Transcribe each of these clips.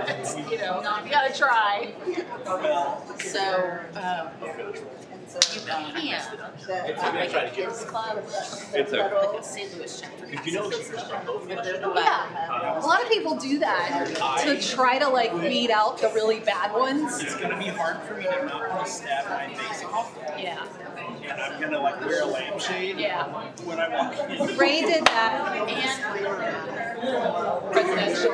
but you gotta try. So you can like a kids club, It's like a St. Louis chapter. Yeah, a lot of people do that to try to like weed out the really bad ones. It's gonna be hard for me to not want to stab my face off. Yeah. And I'm gonna like wear a lampshade when I walk in. Ray did that. And presidential.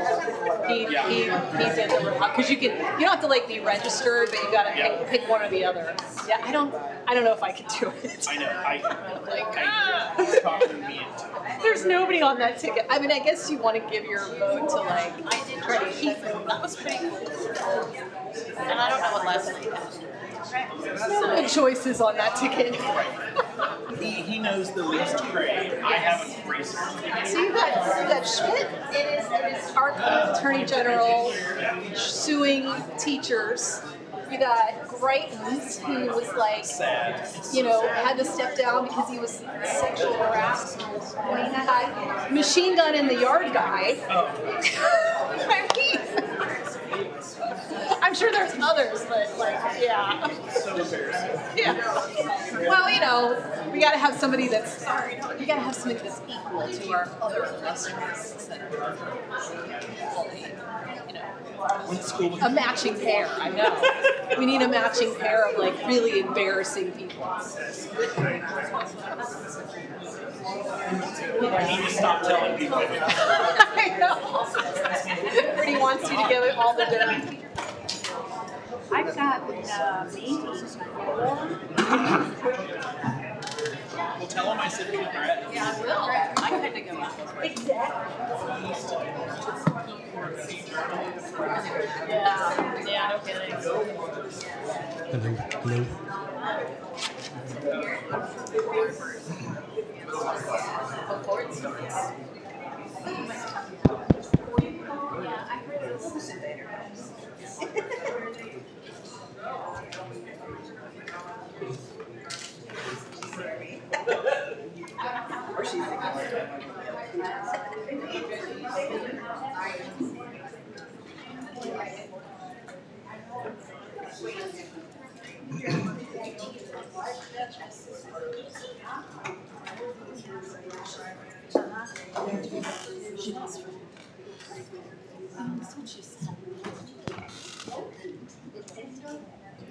He did the because you don't have to like be registered, but you gotta pick one or the other. Yeah, I don't know if I could do it. I know. I talking me into it. There's nobody on that ticket. I mean, I guess you want to give your vote to like I did try to keep them. That was pretty cool. And I don't know what last night happened. the choices on that ticket. He knows the least grade. I haven't researched. So you got Schmidt, our Attorney General, suing teachers. You got Greitens, who was like, had to step down because he was sexually harassed. Machine Gun in the Yard guy. I mean, I'm sure there's others, but yeah. So embarrassing. Yeah. Well, we gotta have somebody that's equal to our other illustrious senators. A matching pair, I know. We need a matching pair of like really embarrassing people. I need to stop telling people. I know. Everybody wants you to get all the dirt. I've got meetings. Well, tell him I said regret. Yeah, I will. I kind of go out. Yeah, no kidding. Hello. Before it starts.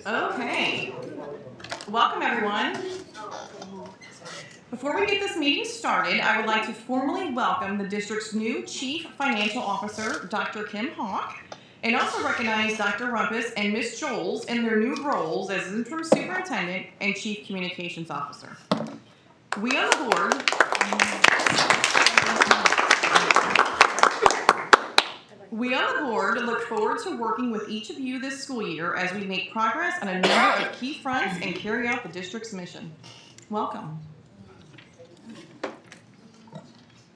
Okay. Welcome, everyone. Before we get this meeting started, I would like to formally welcome the district's new Chief Financial Officer, Dr. Kim Hawk, and also recognize Dr. Rumpus and Ms. Joels in their new roles as Interim Superintendent and Chief Communications Officer. We on the board look forward to working with each of you this school year as we make progress on a number of key fronts and carry out the district's mission. Welcome.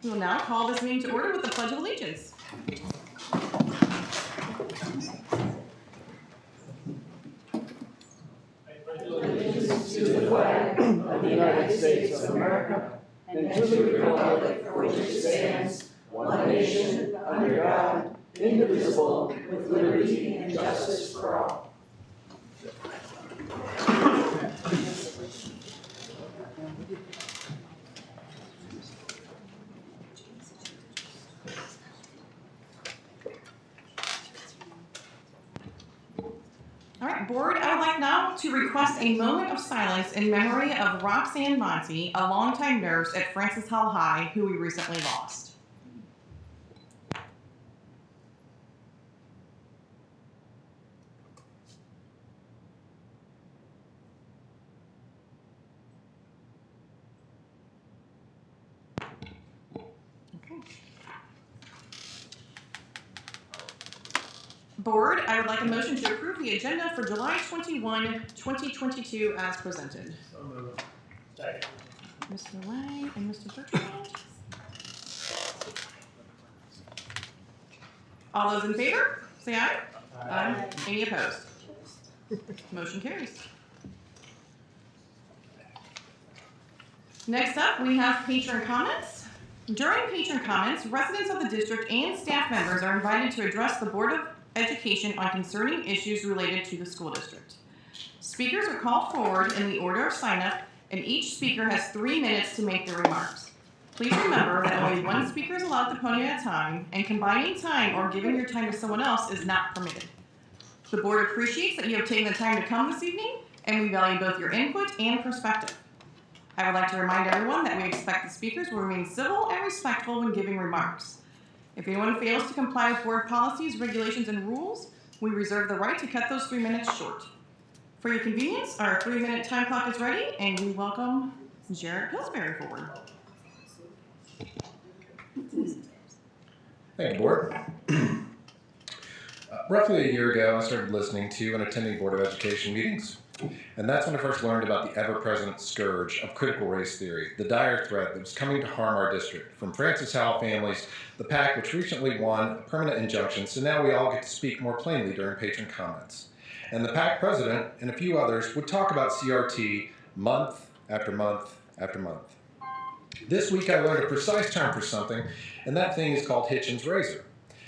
We will now call this meeting to order with the Pledge of Allegiance. To the flag of the United States of America and to the republic for which it stands, one nation, under God, indivisible, with liberty and justice for all. All right, board, I would like now to request a moment of silence in memory of Roxanne Monty, a longtime nurse at Francis Hall High, who we recently lost. Board, I would like a motion to approve the agenda for July 21, 2022 as presented. So moved. Second. Mr. Lang and Mr. Bertrand. All those in favor, say aye. Aye. Any opposed? Motion carries. Next up, we have patron comments. During patron comments, residents of the district and staff members are invited to address the Board of education on concerning issues related to the school district. Speakers are called forward in the order of sign-up, and each speaker has 3 minutes to make their remarks. Please remember that only one speaker is allowed at the podium at a time, and combining time or giving your time to someone else is not permitted. The board appreciates that you have taken the time to come this evening, and we value both your input and perspective. I would like to remind everyone that we expect the speakers will remain civil and respectful when giving remarks. If anyone fails to comply with board policies, regulations, and rules, we reserve the right to cut those 3 minutes short. For your convenience, our 3-minute time clock is ready, and we welcome Jarrett Pillsbury forward. Thank you, Board. Roughly a year ago, I started listening to and attending Board of Education meetings. And that's when I first learned about the ever-present scourge of critical race theory, the dire threat that was coming to harm our district. From Francis Howell families, the PAC, which recently won a permanent injunction, so now we all get to speak more plainly during patron comments. And the PAC president and a few others would talk about CRT month after month after month. This week I learned a precise term for something, and that thing is called Hitchens razor.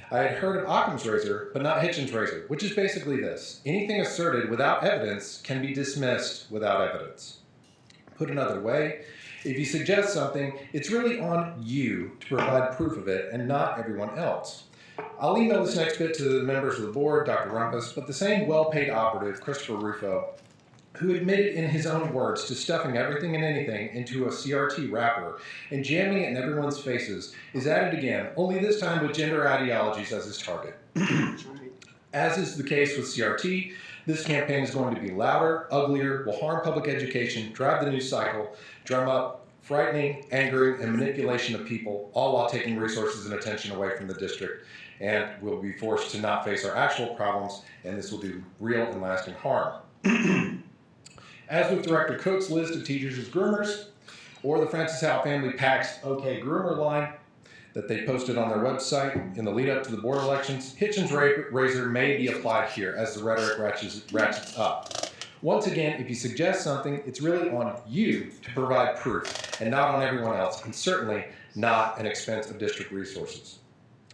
I had heard of Occam's razor, but not Hitchens razor, which is basically this: anything asserted without evidence can be dismissed without evidence. Put another way, if you suggest something, it's really on you to provide proof of it and not everyone else. I'll email this next bit to the members of the board, Dr. Rumpus, but the same well-paid operative, Christopher Rufo, who admitted in his own words to stuffing everything and anything into a CRT wrapper and jamming it in everyone's faces, is at it again, only this time with gender ideologies as his target. As is the case with CRT, this campaign is going to be louder, uglier, will harm public education, drive the news cycle, drum up frightening, angering, and manipulation of people, all while taking resources and attention away from the district, and we'll be forced to not face our actual problems, and this will do real and lasting harm. As with Director Coates' list of teachers as groomers, or the Francis Howell family PAC's OK Groomer line that they posted on their website in the lead up to the board elections, Hitchens razor may be applied here as the rhetoric ratchets up. Once again, if you suggest something, it's really on you to provide proof and not on everyone else, and certainly not at an expense of district resources.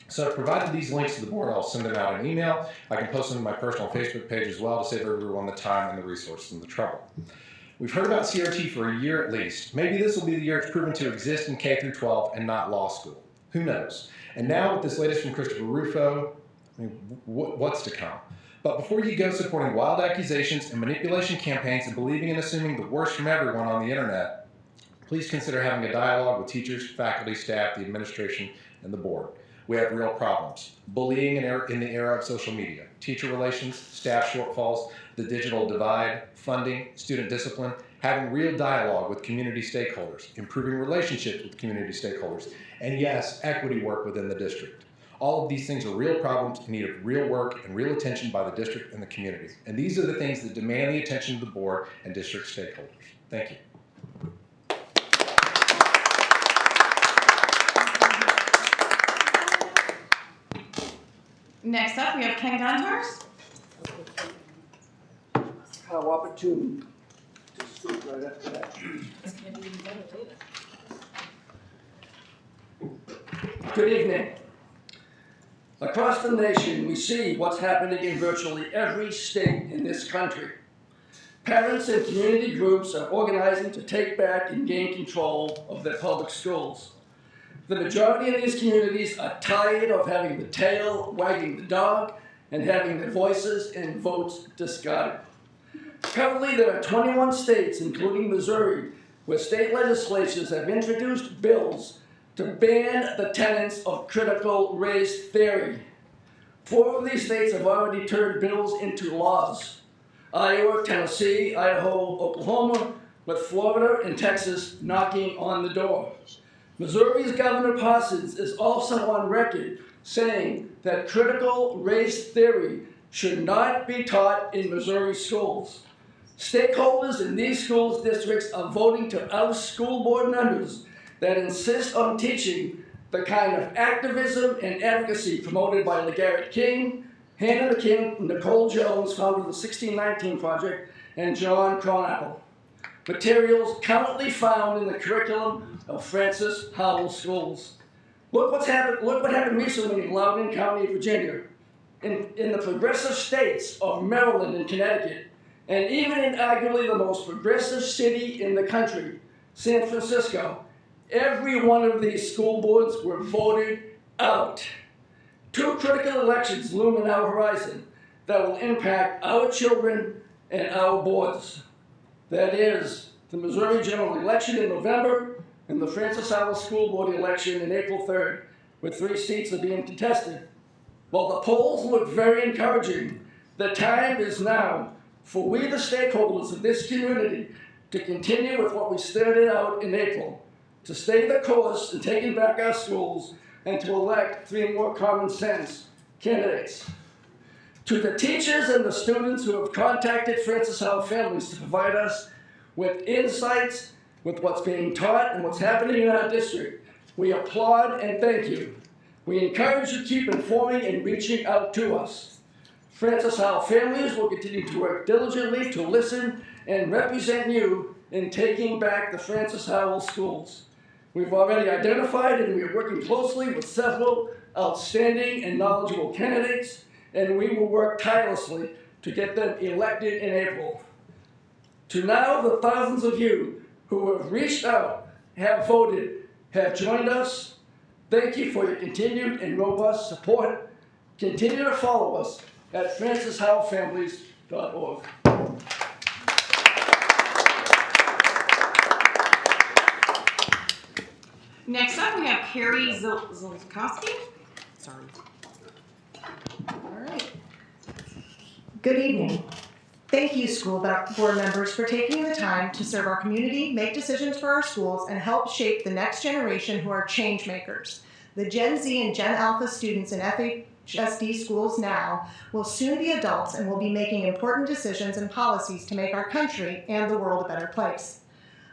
So I've provided these links to the board. I'll send them out in email. I can post them to my personal Facebook page as well to save everyone the time and the resources and the trouble. We've heard about CRT for a year at least. Maybe this will be the year it's proven to exist in K through 12 and not law school. Who knows? And now with this latest from Christopher Rufo, I mean, what's to come? But before you go supporting wild accusations and manipulation campaigns and believing and assuming the worst from everyone on the internet, please consider having a dialogue with teachers, faculty, staff, the administration, and the board. We have real problems. Bullying in the era of social media, teacher relations, staff shortfalls, the digital divide, funding, student discipline, having real dialogue with community stakeholders, improving relationships with community stakeholders, and yes, equity work within the district. All of these things are real problems in need of real work and real attention by the district and the community. And these are the things that demand the attention of the board and district stakeholders. Thank you. Next up, we have Ken Gontars. How opportune to speak right after that. Good evening. Across the nation, we see what's happening in virtually every state in this country. Parents and community groups are organizing to take back and gain control of their public schools. The majority of these communities are tired of having the tail wagging the dog and having their voices and votes discarded. Currently, there are 21 states, including Missouri, where state legislatures have introduced bills to ban the tenets of critical race theory. 4 of these states have already turned bills into laws: Iowa, Tennessee, Idaho, Oklahoma, with Florida and Texas knocking on the door. Missouri's Governor Parsons is also on record saying that critical race theory should not be taught in Missouri schools. Stakeholders in these school districts are voting to oust school board members that insist on teaching the kind of activism and advocacy promoted by LeGarrette King, Hannah McKim, Nicole Jones, founder of the 1619 Project, and John Cronapple. Materials currently found in the curriculum of Francis Howell schools. Look what happened recently in Loudoun County, Virginia. in the progressive states of Maryland and Connecticut, and even in arguably the most progressive city in the country, San Francisco, every one of these school boards were voted out. Two critical elections loom in our horizon that will impact our children and our boards. That is the Missouri general election in November and the Francis Howell School Board election in April 3rd, with 3 seats are being contested. While the polls look very encouraging, the time is now for we, the stakeholders of this community, to continue with what we started out in April, to stay the course in taking back our schools and to elect 3 more common sense candidates. To the teachers and the students who have contacted Francis Howell Families to provide us with insights with what's being taught and what's happening in our district, we applaud and thank you. We encourage you to keep informing and reaching out to us. Francis Howell Families will continue to work diligently to listen and represent you in taking back the Francis Howell schools. We've already identified and we are working closely with several outstanding and knowledgeable candidates, and we will work tirelessly to get them elected in April. To now, the thousands of you who have reached out, have voted, have joined us, thank you for your continued and robust support. Continue to follow us at francishowellfamilies.org. Next up, we have Carrie Zilkowski. Sorry. All right. Good evening. Thank you, school board members, for taking the time to serve our community, make decisions for our schools, and help shape the next generation who are change makers. The Gen Z and Gen Alpha students in FHSD schools now will soon be adults and will be making important decisions and policies to make our country and the world a better place.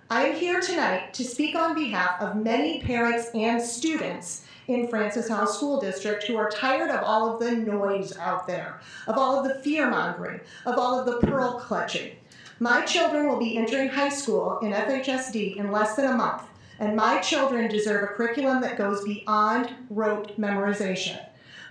I am here tonight to speak on behalf of many parents and students in Francis Howell School District who are tired of all of the noise out there, of all of the fear-mongering, of all of the pearl clutching. My children will be entering high school in FHSD in less than a month, and my children deserve a curriculum that goes beyond rote memorization.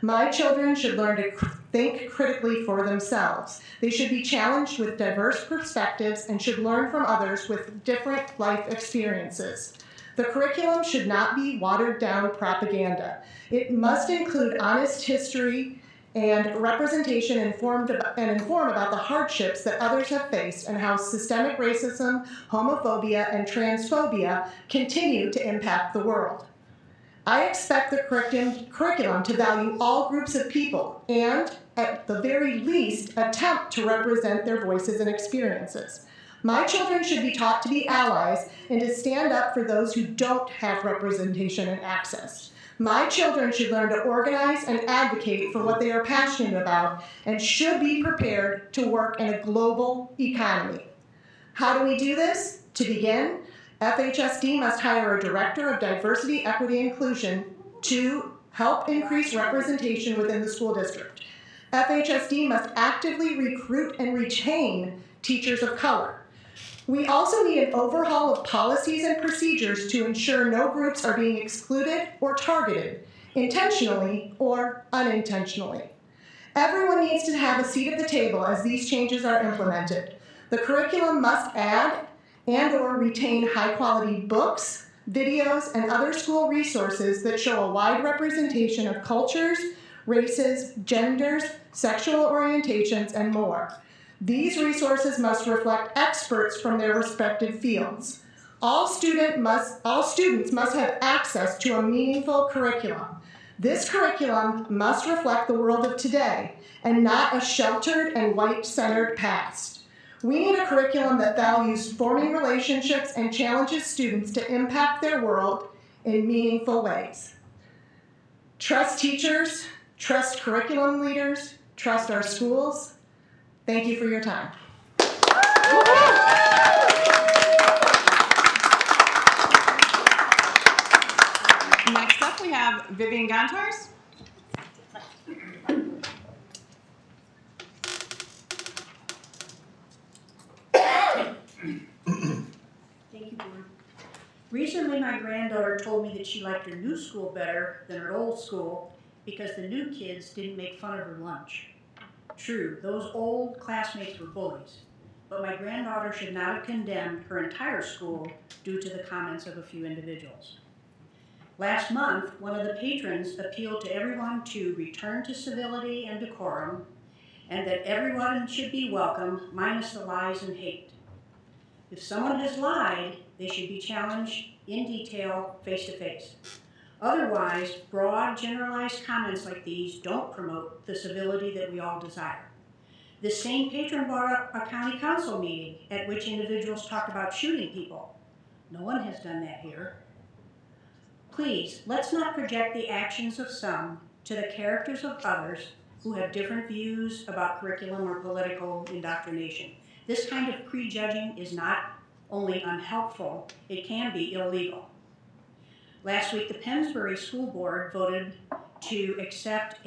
My children should learn to think critically for themselves. They should be challenged with diverse perspectives and should learn from others with different life experiences. The curriculum should not be watered down propaganda. It must include honest history and representation and inform about the hardships that others have faced and how systemic racism, homophobia, and transphobia continue to impact the world. I expect the curriculum to value all groups of people and, at the very least, attempt to represent their voices and experiences. My children should be taught to be allies and to stand up for those who don't have representation and access. My children should learn to organize and advocate for what they are passionate about and should be prepared to work in a global economy. How do we do this? To begin, FHSD must hire a director of diversity, equity, and inclusion to help increase representation within the school district. FHSD must actively recruit and retain teachers of color. We also need an overhaul of policies and procedures to ensure no groups are being excluded or targeted, intentionally or unintentionally. Everyone needs to have a seat at the table as these changes are implemented. The curriculum must add and/or retain high-quality books, videos, and other school resources that show a wide representation of cultures, races, genders, sexual orientations, and more. These resources must reflect experts from their respective fields. All students must have access to a meaningful curriculum. This curriculum must reflect the world of today and not a sheltered and white-centered past. We need a curriculum that values forming relationships and challenges students to impact their world in meaningful ways. Trust teachers, trust curriculum leaders, trust our schools. Thank you for your time. Next up, we have Vivian Gontars. Thank you, Board. Recently, my granddaughter told me that she liked her new school better than her old school, because the new kids didn't make fun of her lunch. True, those old classmates were bullies, but my granddaughter should not have condemned her entire school due to the comments of a few individuals. Last month, one of the patrons appealed to everyone to return to civility and decorum, and that everyone should be welcome, minus the lies and hate. If someone has lied, they should be challenged in detail, face to face. Otherwise, broad, generalized comments like these don't promote the civility that we all desire. This same patron brought up a county council meeting at which individuals talked about shooting people. No one has done that here. Please, let's not project the actions of some to the characters of others who have different views about curriculum or political indoctrination. This kind of prejudging is not only unhelpful, it can be illegal. Last week, the Pennsbury School Board voted to accept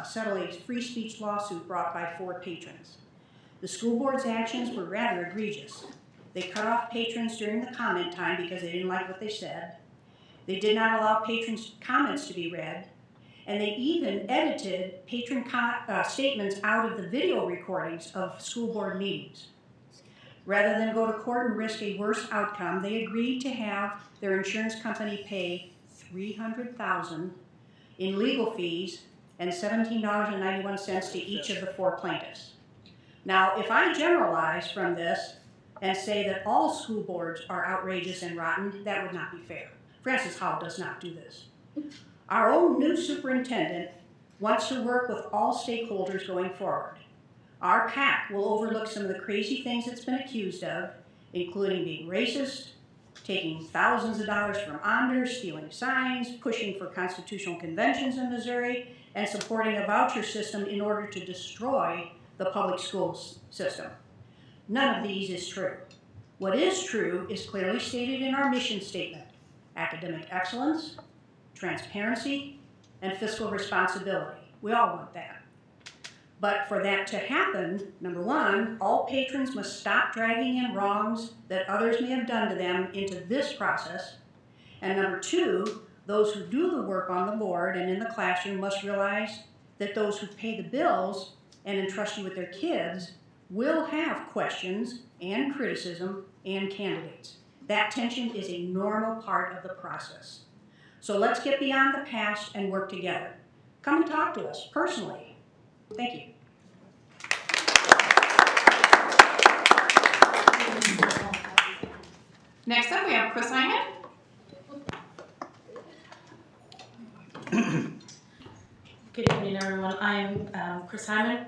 settle a free speech lawsuit brought by 4 patrons. The school board's actions were rather egregious. They cut off patrons during the comment time because they didn't like what they said. They did not allow patrons' comments to be read, and they even edited patron statements out of the video recordings of school board meetings. Rather than go to court and risk a worse outcome, they agreed to have their insurance company pay $300,000 in legal fees and $17.91 to each of the 4 plaintiffs. Now, if I generalize from this and say that all school boards are outrageous and rotten, that would not be fair. Francis Howe does not do this. Our own new superintendent wants to work with all stakeholders going forward. Our PAC will overlook some of the crazy things it's been accused of, including being racist, taking thousands of dollars from Anders, stealing signs, pushing for constitutional conventions in Missouri, and supporting a voucher system in order to destroy the public schools system. None of these is true. What is true is clearly stated in our mission statement: academic excellence, transparency, and fiscal responsibility. We all want that. But for that to happen, number one, all patrons must stop dragging in wrongs that others may have done to them into this process. And number two, those who do the work on the board and in the classroom must realize that those who pay the bills and entrust you with their kids will have questions and criticism and candidates. That tension is a normal part of the process. So let's get beyond the past and work together. Come and talk to us personally. Thank you. Next up, we have Chris Hyman. Good evening, everyone. I'm Chris Hyman.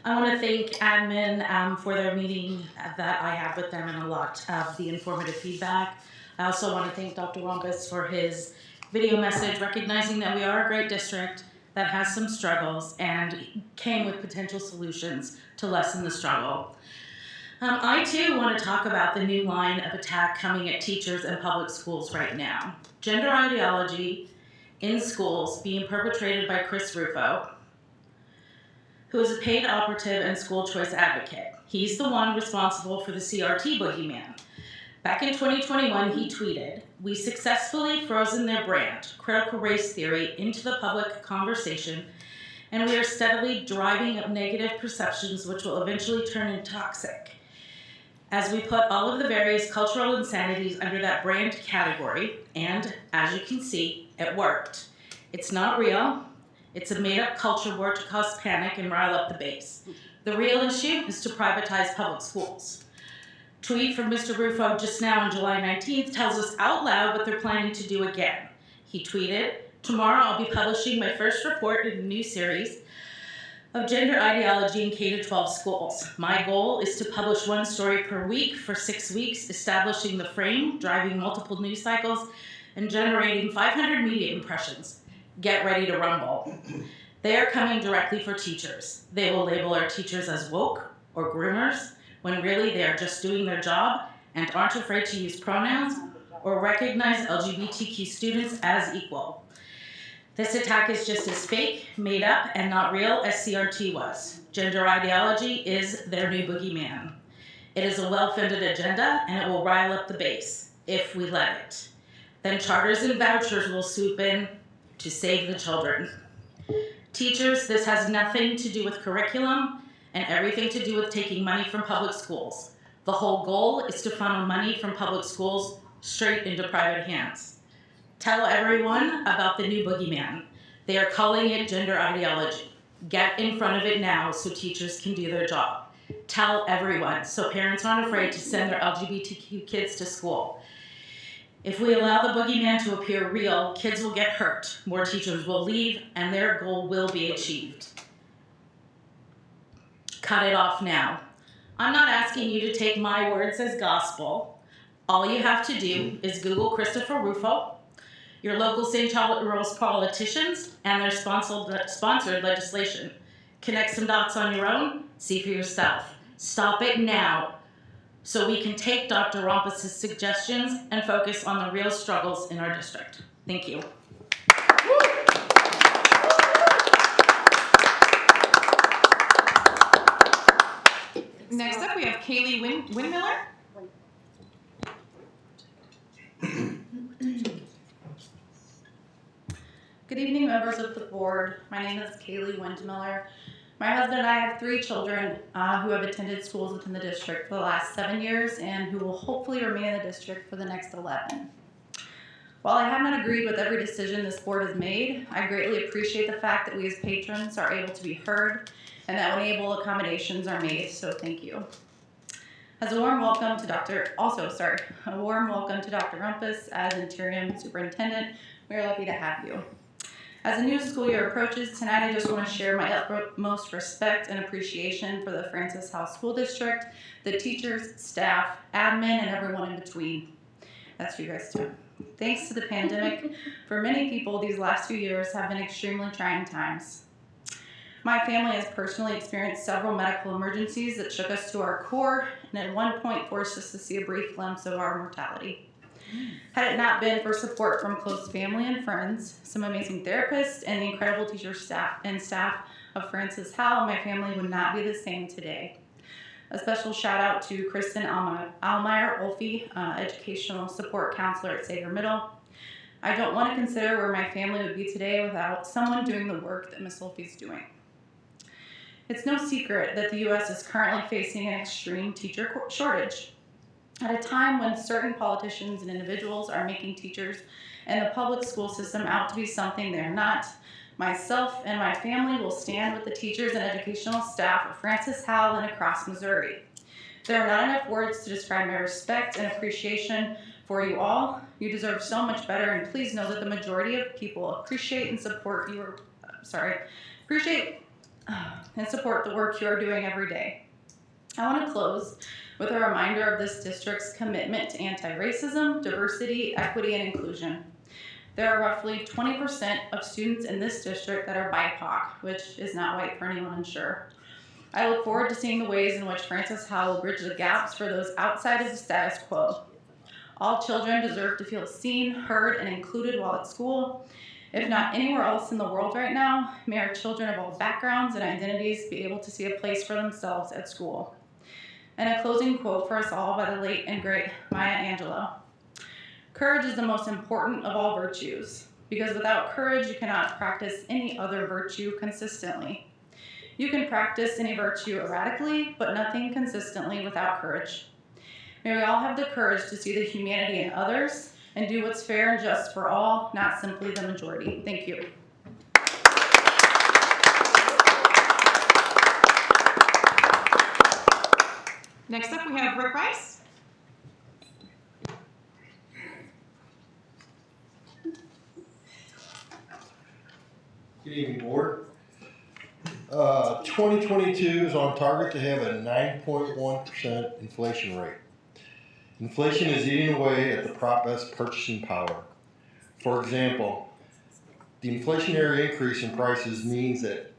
I want to thank admin for their meeting that I had with them and a lot of the informative feedback. I also want to thank Dr. Rumpus for his video message, recognizing that we are a great district that has some struggles and came with potential solutions to lessen the struggle. I too want to talk about the new line of attack coming at teachers and public schools right now. Gender ideology in schools being perpetrated by Chris Rufo, who is a paid operative and school choice advocate. He's the one responsible for the CRT boogeyman. Back in 2021, he tweeted, "We successfully frozen their brand, critical race theory, into the public conversation, and we are steadily driving up negative perceptions which will eventually turn into toxic. As we put all of the various cultural insanities under that brand category, and as you can see, it worked. It's not real. It's a made-up culture war to cause panic and rile up the base. The real issue is to privatize public schools." Tweet from Mr. Rufo just now on July 19th tells us out loud what they're planning to do again. He tweeted, "Tomorrow I'll be publishing my first report in a new series of gender ideology in K-12 schools. My goal is to publish one story per week for 6 weeks, establishing the frame, driving multiple news cycles, and generating 500 media impressions. Get ready to rumble." They are coming directly for teachers. They will label our teachers as woke or groomers, when really they are just doing their job and aren't afraid to use pronouns or recognize LGBTQ students as equal. This attack is just as fake, made up, and not real as CRT was. Gender ideology is their new boogeyman. It is a well-funded agenda, and it will rile up the base, if we let it. Then charters and vouchers will swoop in to save the children. Teachers, this has nothing to do with curriculum and everything to do with taking money from public schools. The whole goal is to funnel money from public schools straight into private hands. Tell everyone about the new boogeyman. They are calling it gender ideology. Get in front of it now so teachers can do their job. Tell everyone so parents aren't afraid to send their LGBTQ kids to school. If we allow the boogeyman to appear real, kids will get hurt, more teachers will leave, and their goal will be achieved. Cut it off now. I'm not asking you to take my words as gospel. All you have to do is Google Christopher Rufo, your local St. Charles politicians, and their sponsored legislation. Connect some dots on your own, see for yourself. Stop it now so we can take Dr. Rumpus' suggestions and focus on the real struggles in our district. Thank you. Next up, we have Kaylee Windmiller. Good evening, members of the board. My name is Kaylee Windmiller. My husband and I have 3 children who have attended schools within the district for the last 7 years and who will hopefully remain in the district for the next 11. While I have not agreed with every decision this board has made, I greatly appreciate the fact that we as patrons are able to be heard and that when able accommodations are made, so thank you. As a warm welcome to Dr. Rumpus as interim superintendent. We are lucky to have you. As the new school year approaches, tonight I just want to share my utmost respect and appreciation for the Francis Howell School District, the teachers, staff, admin, and everyone in between. That's you guys too. Thanks to the pandemic, for many people, these last 2 years have been extremely trying times. My family has personally experienced several medical emergencies that shook us to our core and at one point forced us to see a brief glimpse of our mortality. Had it not been for support from close family and friends, some amazing therapists, and the incredible teachers staff of Francis Howell, my family would not be the same today. A special shout out to Kristen Almeyer-Olfe, educational support counselor at Sager Middle. I don't want to consider where my family would be today without someone doing the work that Ms. Olfe is doing. It's no secret that the U.S. is currently facing an extreme teacher shortage. At a time when certain politicians and individuals are making teachers and the public school system out to be something they're not, myself and my family will stand with the teachers and educational staff of Francis Howell and across Missouri. There are not enough words to describe my respect and appreciation for you all. You deserve so much better, and please know that the majority of people appreciate and support the work you are doing every day. I want to close with a reminder of this district's commitment to anti-racism, diversity, equity, and inclusion. There are roughly 20% of students in this district that are BIPOC, which is not white for anyone unsure. I look forward to seeing the ways in which Francis Howell will bridge the gaps for those outside of the status quo. All children deserve to feel seen, heard, and included while at school. If not anywhere else in the world right now, may our children of all backgrounds and identities be able to see a place for themselves at school. And a closing quote for us all by the late and great Maya Angelou. Courage is the most important of all virtues, because without courage, you cannot practice any other virtue consistently. You can practice any virtue erratically, but nothing consistently without courage. May we all have the courage to see the humanity in others and do what's fair and just for all, not simply the majority. Thank you. Next up, we have Rick Rice. Good evening, board. 2022 is on target to have a 9.1% inflation rate. Inflation is eating away at the Prop S purchasing power. For example, the inflationary increase in prices means that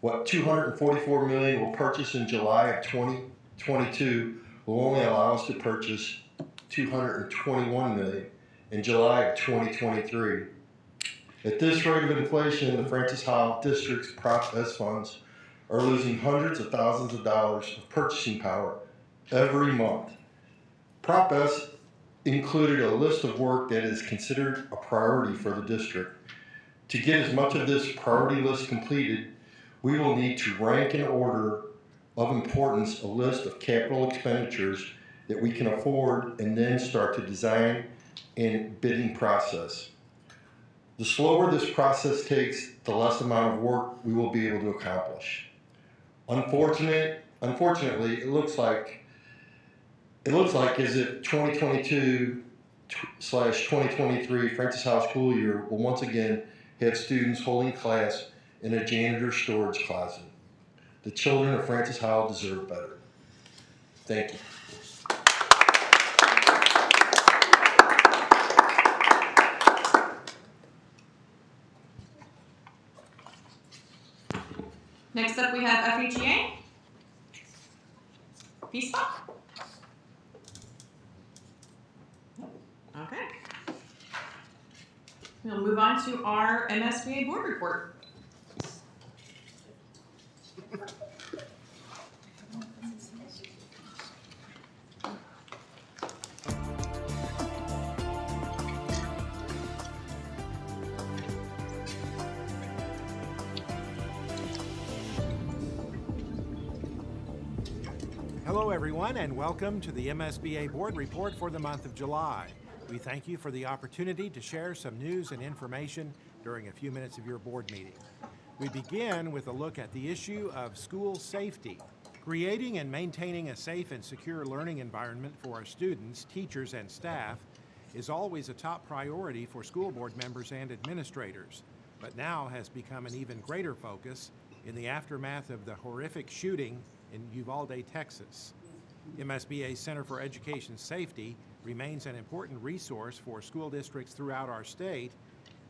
what $244 million will purchase in July of 2022 will only allow us to purchase $221 million in July of 2023. At this rate of inflation, the Francis Howell District's Prop S funds are losing hundreds of thousands of dollars of purchasing power every month. Prop S included a list of work that is considered a priority for the district. To get as much of this priority list completed, we will need to rank in order of importance a list of capital expenditures that we can afford and then start to design and bidding process. The slower this process takes, the less amount of work we will be able to accomplish. Unfortunately, it looks like as if 2022/2023 Francis Howell school year will once again have students holding class in a janitor's storage closet. The children of Francis Howell deserve better. Thank you. Next up, we have FHEA. FISPA. Okay. We'll move on to our MSBA board report. Hello everyone and welcome to the MSBA Board Report for the month of July. We thank you for the opportunity to share some news and information during a few minutes of your board meeting. We begin with a look at the issue of school safety. Creating and maintaining a safe and secure learning environment for our students, teachers, and staff is always a top priority for school board members and administrators, but now has become an even greater focus in the aftermath of the horrific shooting in Uvalde, Texas. MSBA's Center for Education Safety remains an important resource for school districts throughout our state,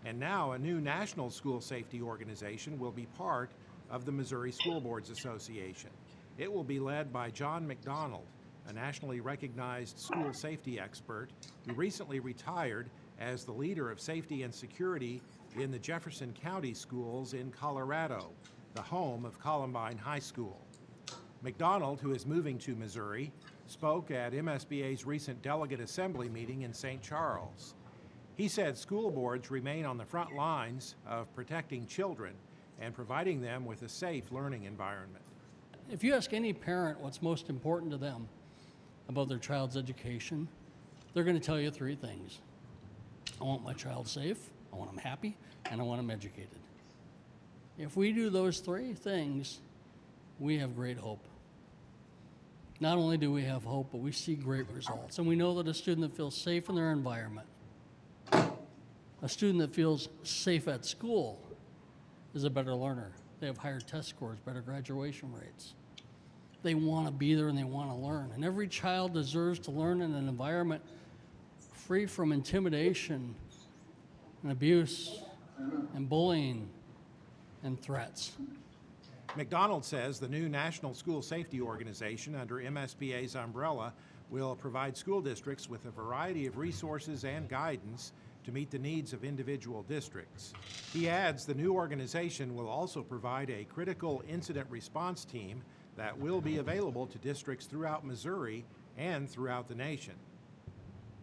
and now a new national school safety organization will be part of the Missouri School Boards Association. It will be led by John McDonald, a nationally recognized school safety expert who recently retired as the leader of safety and security in the Jefferson County schools in Colorado, the home of Columbine High School. McDonald, who is moving to Missouri, spoke at MSBA's recent delegate assembly meeting in St. Charles. He said school boards remain on the front lines of protecting children and providing them with a safe learning environment. If you ask any parent what's most important to them about their child's education, they're going to tell you three things. I want my child safe, I want them happy, and I want them educated. If we do those three things, we have great hope. Not only do we have hope, but we see great results. And we know that a student that feels safe in their environment, a student that feels safe at school, is a better learner. They have higher test scores, better graduation rates. They want to be there and they want to learn. And every child deserves to learn in an environment free from intimidation and abuse and bullying and threats. McDonald says the new National School Safety Organization under MSBA's umbrella will provide school districts with a variety of resources and guidance to meet the needs of individual districts. He adds the new organization will also provide a critical incident response team that will be available to districts throughout Missouri and throughout the nation.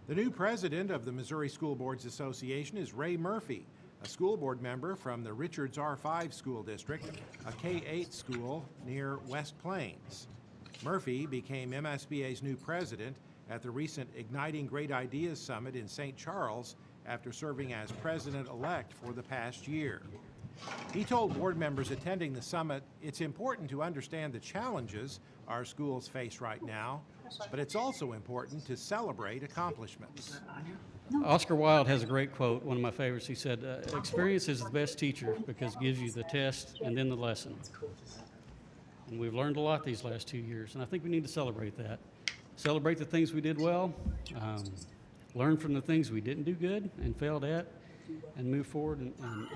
The new president of the Missouri School Boards Association is Ray Murphy, a school board member from the Richards R5 School District, a K-8 school near West Plains. Murphy became MSBA's new president at the recent Igniting Great Ideas Summit in St. Charles after serving as president-elect for the past year. He told board members attending the summit, it's important to understand the challenges our schools face right now, but it's also important to celebrate accomplishments. Oscar Wilde has a great quote, one of my favorites. He said, experience is the best teacher because it gives you the test and then the lesson. And we've learned a lot these last 2 years, and I think we need to celebrate that. Celebrate the things we did well, learn from the things we didn't do good and failed at, and move forward and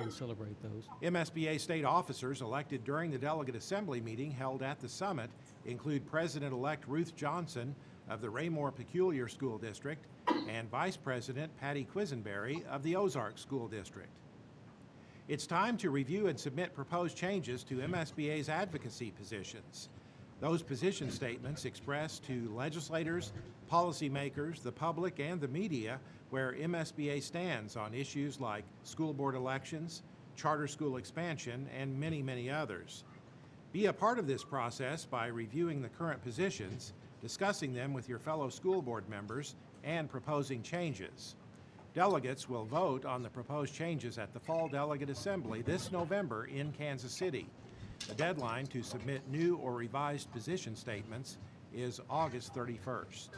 celebrate those. MSBA state officers elected during the delegate assembly meeting held at the summit include President-elect Ruth Johnson of the Raymore Peculiar School District and Vice President Patty Quisenberry of the Ozark School District. It's time to review and submit proposed changes to MSBA's advocacy positions. Those position statements express to legislators, policymakers, the public, and the media where MSBA stands on issues like school board elections, charter school expansion, and many, many others. Be a part of this process by reviewing the current positions, discussing them with your fellow school board members, and proposing changes. Delegates will vote on the proposed changes at the Fall Delegate Assembly this November in Kansas City. The deadline to submit new or revised position statements is August 31st.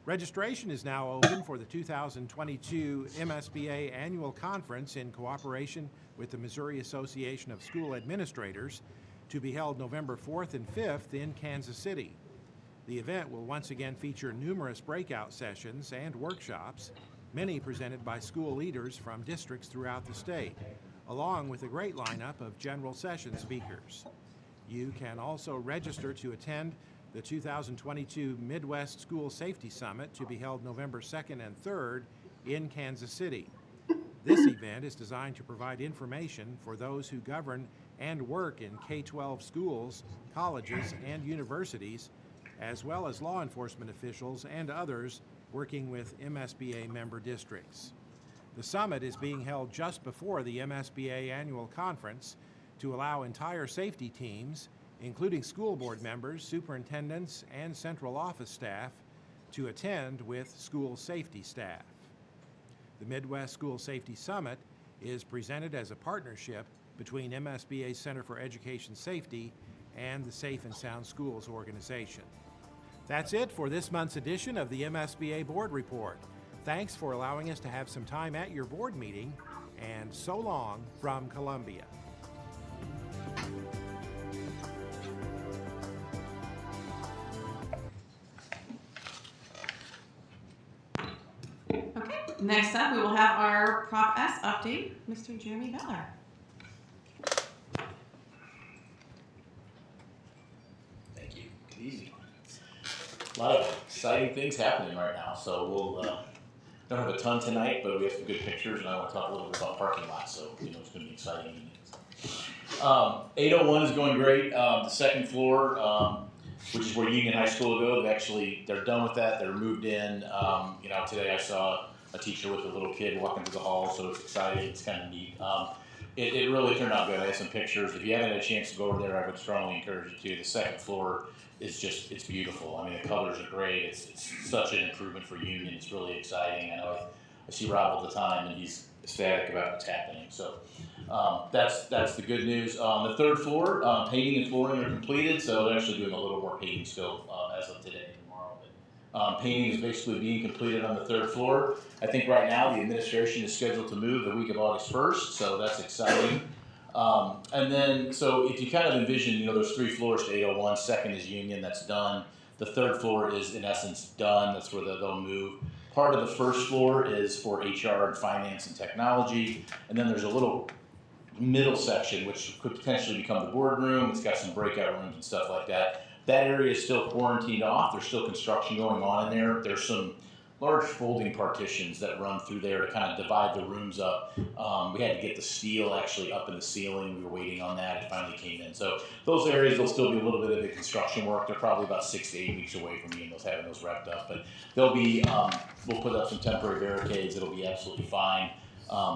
Registration is now open for the 2022 MSBA Annual Conference in cooperation with the Missouri Association of School Administrators, to be held November 4th and 5th in Kansas City. The event will once again feature numerous breakout sessions and workshops, many presented by school leaders from districts throughout the state, along with a great lineup of general session speakers. You can also register to attend the 2022 Midwest School Safety Summit, to be held November 2nd and 3rd in Kansas City. This event is designed to provide information for those who govern and work in K-12 schools, colleges, and universities, as well as law enforcement officials and others working with MSBA member districts. The summit is being held just before the MSBA annual conference to allow entire safety teams, including school board members, superintendents, and central office staff, to attend with school safety staff. The Midwest School Safety Summit is presented as a partnership between MSBA Center for Education Safety and the Safe and Sound Schools organization. That's it for this month's edition of the MSBA Board Report. Thanks for allowing us to have some time at your board meeting, and so long from Columbia. Okay, next up we will have our Prop S update, Mr. Jeremy Beller. Thank you. Good easy. A lot of exciting things happening right now, so we'll don't have a ton tonight, but we have some good pictures, and I want to talk a little bit about parking lots, so it's going to be exciting evenings. 801 is going great. The second floor, which is where Union High School will go, they're done with that. They're moved in. Today I saw a teacher with a little kid walking through the hall, so it's exciting. It's kind of neat. It really turned out good. I have some pictures. If you haven't had a chance to go over there, I would strongly encourage you to. The second floor is it's beautiful. I mean, the colors are great. It's such an improvement for Union. It's really exciting. I know I see Rob all the time, and he's ecstatic about what's happening. So that's the good news. The third floor, painting and flooring are completed, so they're actually doing a little more painting still as of today and tomorrow. But painting is basically being completed on the third floor. I think right now the administration is scheduled to move the week of August 1st, so that's exciting. And then, so if you kind of envision, there's 3 floors to 801. Second is Union, that's done. The third floor is in essence done. That's where they'll move. Part of the first floor is for HR and finance and technology. And then there's a little middle section, which could potentially become the boardroom. It's got some breakout rooms and stuff like that. That area is still quarantined off. There's still construction going on in there. There's some large folding partitions that run through there to kind of divide the rooms up. We had to get the steel actually up in the ceiling. We were waiting on that. It finally came in. So those areas, there'll still be a little bit of the construction work. They're probably about 6 to 8 weeks away from having those wrapped up. But they'll be, we'll put up some temporary barricades. It'll be absolutely fine.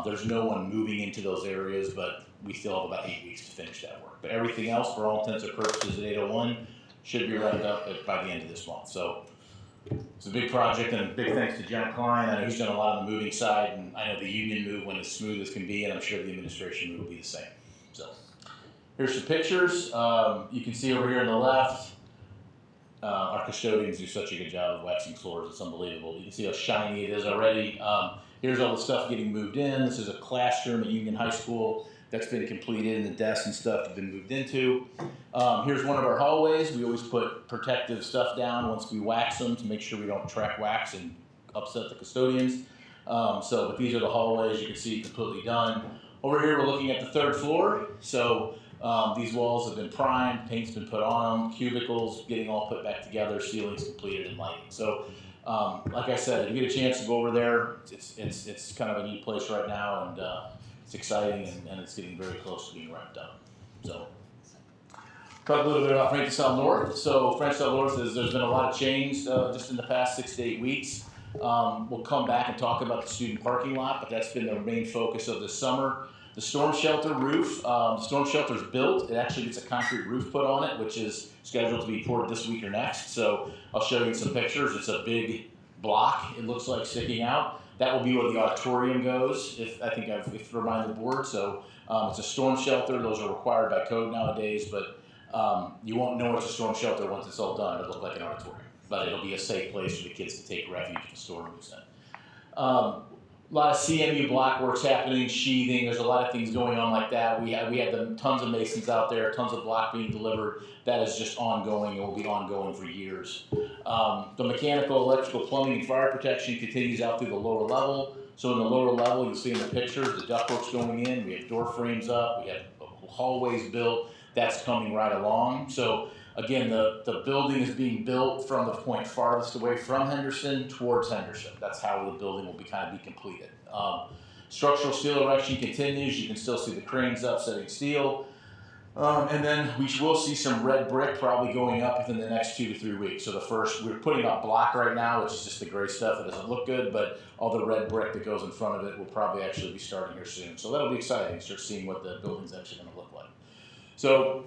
There's no one moving into those areas, but we still have about 8 weeks to finish that work. But everything else, for all intents and purposes, at 801 should be wrapped up by the end of this month. So it's a big project, and big thanks to John Klein. I know he's done a lot on the moving side, and I know the Union move went as smooth as can be, and I'm sure the administration move will be the same. So here's some pictures. You can see over here on the left, our custodians do such a good job of waxing floors. It's unbelievable. You can see how shiny it is already. Here's all the stuff getting moved in. This is a classroom at Union High School that's been completed, and the desks and stuff have been moved into. Here's one of our hallways. We always put protective stuff down once we wax them to make sure we don't track wax and upset the custodians. But these are the hallways. You can see completely done. Over here, we're looking at the third floor. So these walls have been primed, paint's been put on them, cubicles getting all put back together, ceilings completed, and lighting. So like I said, if you get a chance to go over there, it's kind of a neat place right now, and it's exciting, and it's getting very close to being wrapped up. So, talk a little bit about Frank DeSalle North. So, Frank DeSalle North there's been a lot of change just in the past 6 to 8 weeks. We'll come back and talk about the student parking lot, but that's been the main focus of this summer. The storm shelter roof, the storm shelter is built. It actually gets a concrete roof put on it, which is scheduled to be poured this week or next. So I'll show you some pictures. It's a big block, it looks like, sticking out. That will be where the auditorium goes, if I've reminded the board. So it's a storm shelter. Those are required by code nowadays, but you won't know it's a storm shelter once it's all done. It'll look like an auditorium, but it'll be a safe place for the kids to take refuge if the storm moves in. A lot of CMU block works happening, sheathing. There's a lot of things going on like that. We have tons of masons out there, tons of block being delivered. That is just ongoing. It will be ongoing for years. The mechanical, electrical, plumbing, and fire protection continues out through the lower level. So in the lower level, you'll see in the pictures, the ductwork's going in. We have door frames up. We have hallways built. That's coming right along. So again, the building is being built from the point farthest away from Henderson towards Henderson. That's how the building will be completed. Structural steel erection continues. You can still see the cranes up setting steel. And then we will see some red brick probably going up within the next 2 to 3 weeks. So we're putting up block right now, which is just the gray stuff that doesn't look good, but all the red brick that goes in front of it will probably actually be starting here soon. So that'll be exciting, start seeing what the building's actually going to look like. So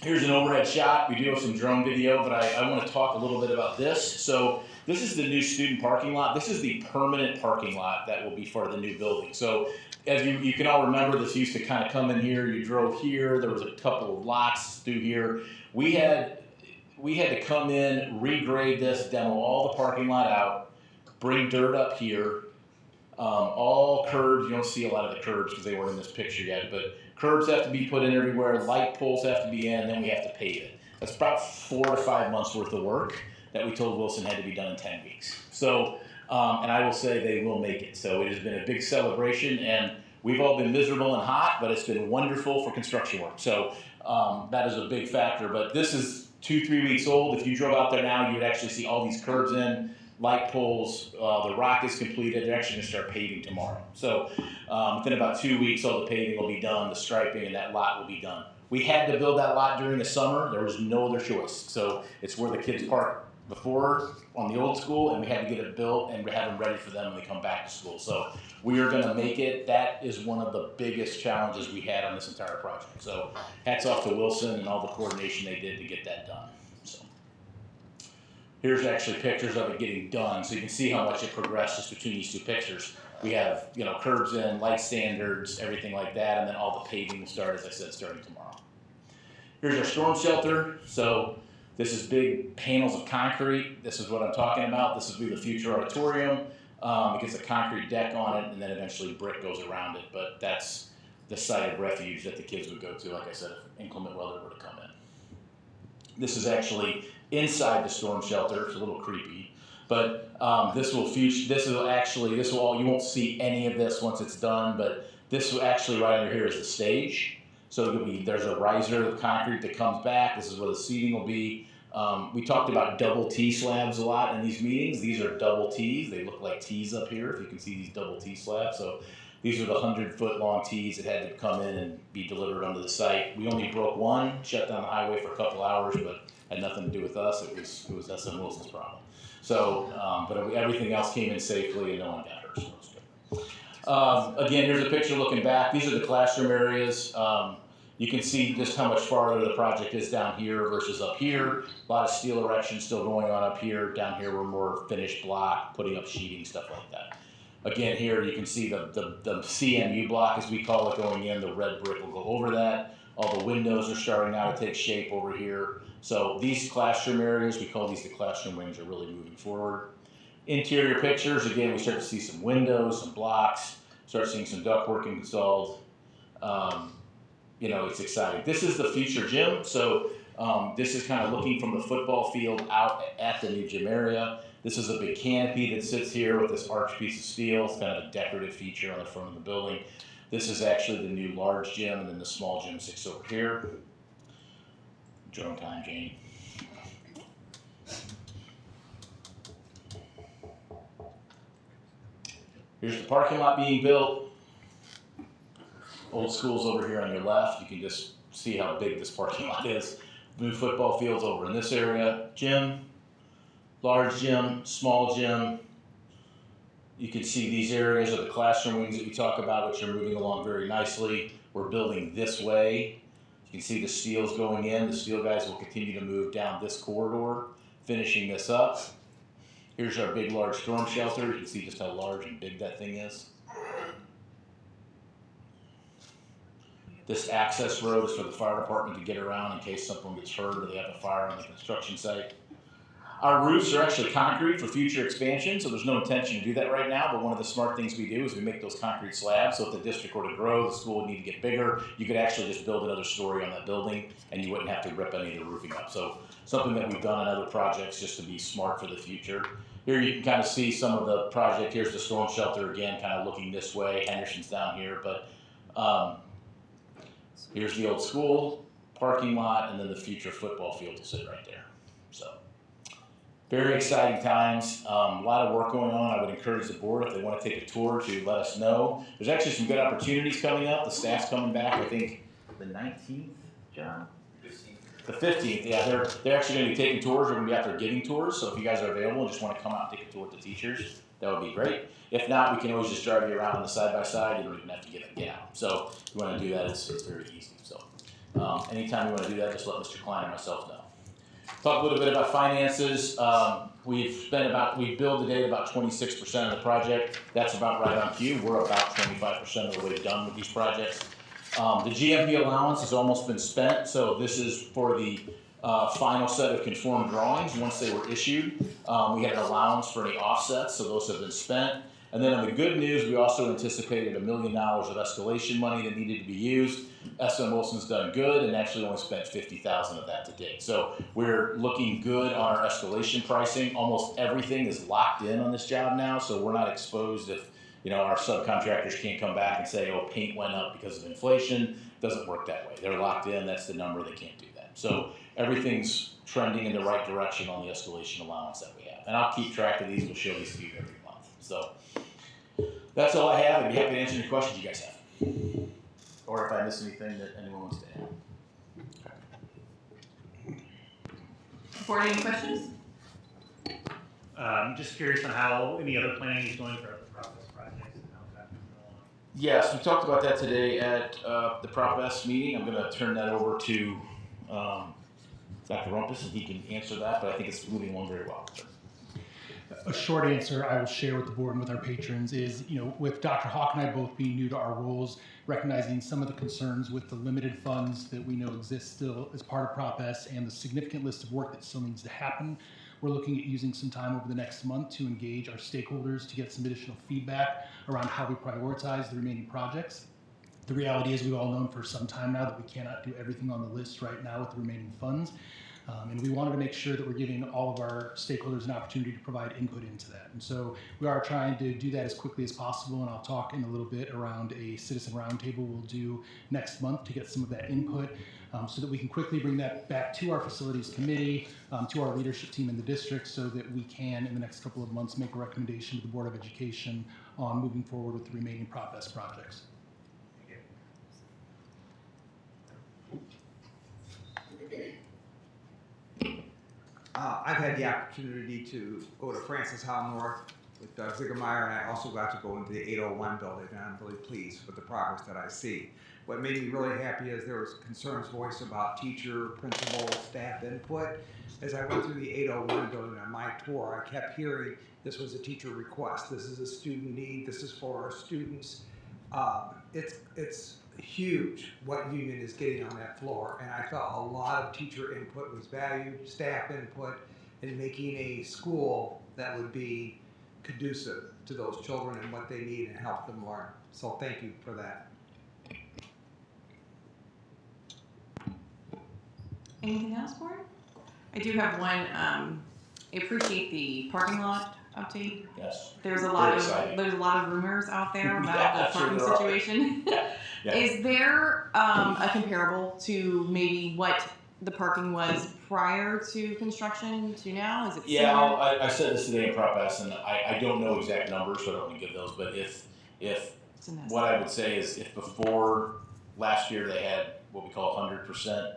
here's an overhead shot. We do have some drone video, but I want to talk a little bit about this. So this is the new student parking lot. This is the permanent parking lot that will be for the new building. So as you can all remember, this used to kind of come in here. You drove here. There was a couple of lots through here. We had to come in, regrade this, demo all the parking lot out, bring dirt up here, all curbs. You don't see a lot of the curbs because they weren't in this picture yet, but curbs have to be put in everywhere, light poles have to be in, and then we have to pave it. That's about 4 to 5 months worth of work that we told Wilson had to be done in 10 weeks. So, and I will say they will make it. So it has been a big celebration, and we've all been miserable and hot, but it's been wonderful for construction work. So that is a big factor. But this is 2-3 weeks old. If you drove out there now, you would actually see all these curbs in, light poles, the rock is completed. They're actually going to start paving tomorrow. So within about 2 weeks, all the paving will be done, the striping, and that lot will be done. We had to build that lot during the summer. There was no other choice. So it's where the kids park before on the old school, and we had to get it built and have them ready for them when they come back to school. So we are going to make it. That is one of the biggest challenges we had on this entire project. So hats off to Wilson and all the coordination they did to get that done. So here's actually pictures of it getting done, so you can see how much it progressed just between these two pictures. We have, curbs in, light standards, everything like that, and then all the paving will start, as I said, starting tomorrow. Here's our storm shelter. So this is big panels of concrete. This is what I'm talking about. This will be the future auditorium. It gets a concrete deck on it, and then eventually brick goes around it. But that's the site of refuge that the kids would go to, like I said, if inclement weather were to come in. This is actually inside the storm shelter. It's a little creepy. But you won't see any of this once it's done, but this will actually right under here is the stage. So there's a riser of concrete that comes back. This is where the seating will be. We talked about double T slabs a lot in these meetings. These are double Ts. They look like Ts up here, if you can see these double T slabs. So these are the 100-foot long Ts that had to come in and be delivered onto the site. We only broke one, shut down the highway for a couple hours, but had nothing to do with us. It was SM Wilson's problem. So, but everything else came in safely and no one got hurt, so it was good. Again, here's a picture looking back. These are the classroom areas. You can see just how much farther the project is down here versus up here. A lot of steel erection still going on up here. Down here we're more finished block, putting up sheeting, stuff like that. Again, here you can see the CMU block, as we call it, going in. The red brick will go over that. All the windows are starting now to take shape over here. So these classroom areas, we call these the classroom wings, are really moving forward. Interior pictures, again, we start to see some windows, some blocks, start seeing some ductwork installed. It's exciting. This is the future gym. So this is kind of looking from the football field out at the new gym area. This is a big canopy that sits here with this arched piece of steel. It's kind of a decorative feature on the front of the building. This is actually the new large gym, and then the small gym sits over here. Drone time, Janie. Here's the parking lot being built. Old school's over here on your left. You can just see how big this parking lot is. New football fields over in this area. Gym, large gym, small gym. You can see these areas are the classroom wings that we talk about, which are moving along very nicely. We're building this way. You can see the steel's going in. The steel guys will continue to move down this corridor, finishing this up. Here's our big, large storm shelter. You can see just how large and big that thing is. This access road is for the fire department to get around in case someone gets hurt or they have a fire on the construction site. Our roofs are actually concrete for future expansion, so there's no intention to do that right now, but one of the smart things we do is we make those concrete slabs, so if the district were to grow, the school would need to get bigger, you could actually just build another story on that building, and you wouldn't have to rip any of the roofing up. So something that we've done in other projects just to be smart for the future. Here you can kind of see some of the project. Here's the storm shelter again, kind of looking this way. Henderson's down here, but here's the old school, parking lot, and then the future football field will sit right there. So. Very exciting times, a lot of work going on. I would encourage the board, if they want to take a tour, to let us know. There's actually some good opportunities coming up. The staff's coming back, I think, the 19th, John? 15th. The 15th, yeah. They're actually going to be taking tours. We're going to be out there giving tours. So if you guys are available and just want to come out and take a tour with the teachers, that would be great. If not, we can always just drive you around on the side-by-side. You don't even have to get out. So if you want to do that, it's very easy. So anytime you want to do that, just let Mr. Klein or myself know. Talk a little bit about finances. We've billed to date about 26% of the project. That's about right on cue. We're about 25% of the way done with these projects. The GMP allowance has almost been spent, so this is for the final set of conformed drawings. Once they were issued, we had an allowance for any offsets, so those have been spent. And then on the good news, we also anticipated $1 million of escalation money that needed to be used. SM Wilson's done good and actually only spent $50,000 of that to date. So we're looking good on our escalation pricing. Almost everything is locked in on this job now, so we're not exposed if our subcontractors can't come back and say, oh, paint went up because of inflation. It doesn't work that way. They're locked in. That's the number. They can't do that. So everything's trending in the right direction on the escalation allowance that we have. And I'll keep track of these. We'll show these to you every month. So that's all I have. I'd be happy to answer any questions you guys have. Or if I miss anything that anyone wants to add. Board, any questions? I'm just curious on how any other planning is going for other process projects and how that's going on. Yes, we talked about that today at the Prop S meeting. I'm going to turn that over to Dr. Rumpus, and he can answer that, but I think it's moving along very well. A short answer I will share with the board and with our patrons is, with Dr. Hawk and I both being new to our roles, recognizing some of the concerns with the limited funds that we know exist still as part of Prop S and the significant list of work that still needs to happen, we're looking at using some time over the next month to engage our stakeholders to get some additional feedback around how we prioritize the remaining projects. The reality is we've all known for some time now that we cannot do everything on the list right now with the remaining funds. And we wanted to make sure that we're giving all of our stakeholders an opportunity to provide input into that. And so we are trying to do that as quickly as possible, and I'll talk in a little bit around a citizen roundtable we'll do next month to get some of that input so that we can quickly bring that back to our facilities committee, to our leadership team in the district, so that we can, in the next couple of months, make a recommendation to the Board of Education on moving forward with the remaining Prop S projects. I've had the opportunity to go to Francis Howell North with Doug Ziegermeyer, and I also got to go into the 801 building, and I'm really pleased with the progress that I see. What made me really happy is there was concerns voiced about teacher, principal, staff input. As I went through the 801 building on my tour, I kept hearing this was a teacher request, this is a student need, this is for our students. It's huge what Union is getting on that floor, and I felt a lot of teacher input was valued, staff input, in making a school that would be conducive to those children and what they need and help them learn. So thank you for that. Anything else, Board? I do have one. I appreciate the parking lot update. Yes. There's a lot of rumors out there about the parking situation. Yeah. Is there a comparable to maybe what the parking was prior to construction to now? Is it Yeah, I said this today in Prop S, and I don't know exact numbers, so I don't want to give those. But if what I would say is if before last year they had what we call 100%,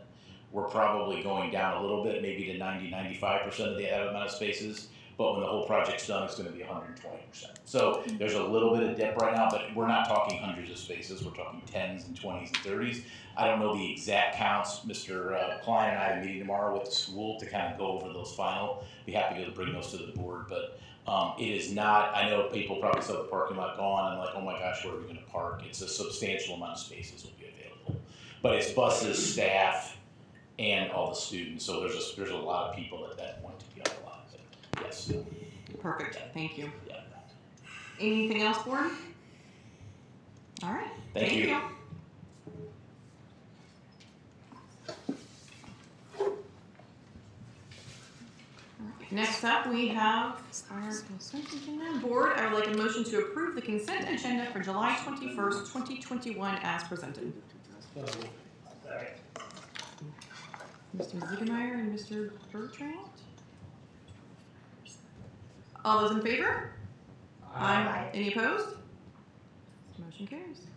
we're probably going down a little bit, maybe to 90, 95% of the amount of spaces. but when the whole project's done, it's gonna be 120%. So there's a little bit of dip right now, but we're not talking hundreds of spaces, we're talking 10s and 20s and 30s. I don't know the exact counts. Mr. Klein and I have a meeting tomorrow with the school to kind of go over those final. Be happy to bring those to the board, but it is not, I know people probably saw the parking lot gone and like, oh my gosh, where are we gonna park? It's a substantial amount of spaces will be available. But it's buses, staff, and all the students, so there's a lot of people at that point to be on the lot. But yes. Perfect, thank you. Yeah. Anything else, board? All right, Thank you. Next up, we have our consent agenda. Board, I would like a motion to approve the consent agenda for July 21st, 2021 as presented. Mr. Ziegemeyer and Mr. Bertrand. All those in favor? Aye. Any opposed? Motion carries.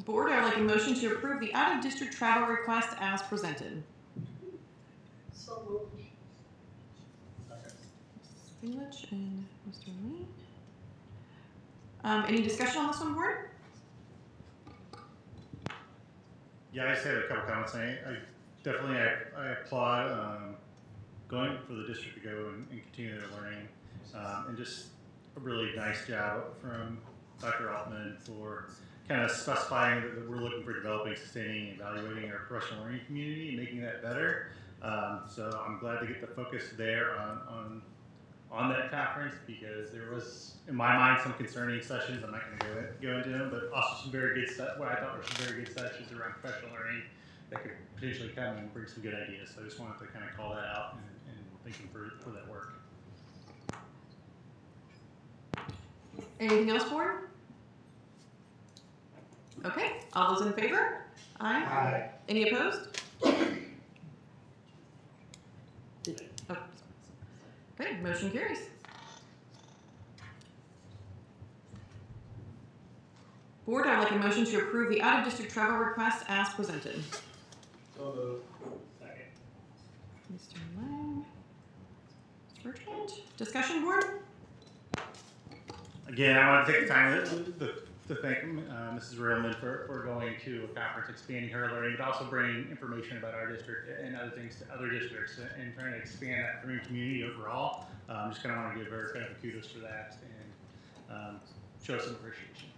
Board, I would like a motion to approve the out-of-district travel request as presented. So moved. English and Mr. Lee. Any discussion on this one, board? Yeah, I just had a couple comments. I definitely applaud going for the district to go and continue their learning, and just a really nice job from Dr. Altman for kind of specifying that we're looking for developing, sustaining, and evaluating our professional learning community and making that better. So I'm glad to get the focus there on that conference, because there was, in my mind, some concerning sessions. I'm not going to go into them, but also some very good what I thought were some very good sessions around professional learning that could potentially come and bring some good ideas. So I just wanted to kind of call that out and thinking for that work. Anything else, board? Okay, all those in favor? Aye. Aye. Any opposed? Oh. Okay, motion carries. Board, I would like a motion to approve the out-of-district travel request as presented. So moved. Second. Mr. Lang. Mr. Bertrand. Discussion, board? Again, I want to take the time to thank Mrs. Railman for going to a conference, expanding her learning, but also bringing information about our district and other things to other districts, and trying to expand that Korean community overall. Just kind of want to give her kind of kudos for that and show some appreciation.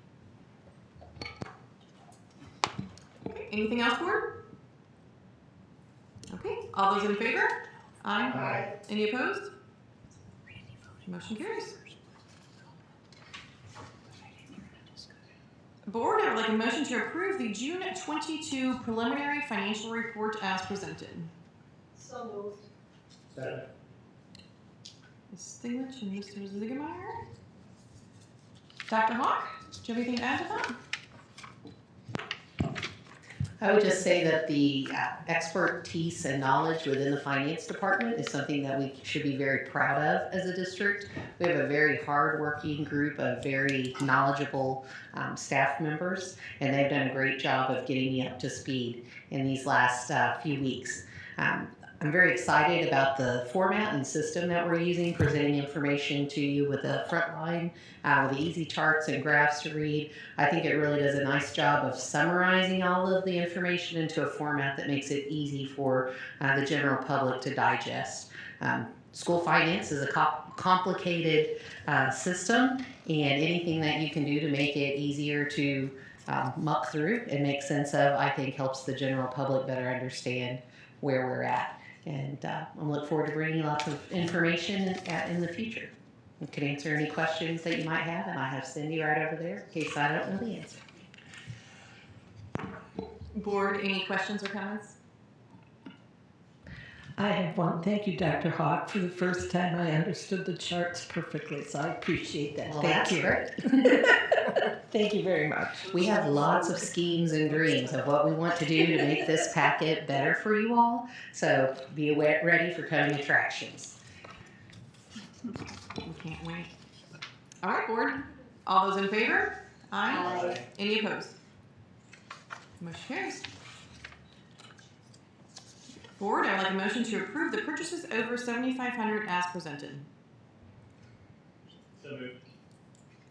Okay, anything else, board? Okay, all those in favor? Aye. Aye. Any opposed? Motion carries. Board, I would like a motion to approve the June 22 preliminary financial report as presented. So moved. Second. Ms. Stinglich and Mr. Ziegemeyer. Dr. Hawk, do you have anything to add to that? I would just say that the expertise and knowledge within the finance department is something that we should be very proud of as a district. We have a very hardworking group of very knowledgeable staff members, and they've done a great job of getting me up to speed in these last few weeks. I'm very excited about the format and system that we're using, presenting information to you with the front line, with the easy charts and graphs to read. I think it really does a nice job of summarizing all of the information into a format that makes it easy for the general public to digest. School finance is a complicated system, and anything that you can do to make it easier to muck through and make sense of, I think helps the general public better understand where we're at. And I'm looking forward to bringing lots of information in the future. I can answer any questions that you might have, and I have Cindy right over there in case I don't know the answer. Board, any questions or comments? I have one. Thank you, Dr. Hawk. For the first time, I understood the charts perfectly, so I appreciate that. Well, Thank that's you. great. Thank you very much. We have lots of schemes and dreams of what we want to do to make this packet better for you all, so be ready for coming attractions. We can't wait. All right, board. All those in favor? Aye. Aye. Any opposed? Motion carries. Board, I would like a motion to approve the purchases over $7,500 as presented. So moved.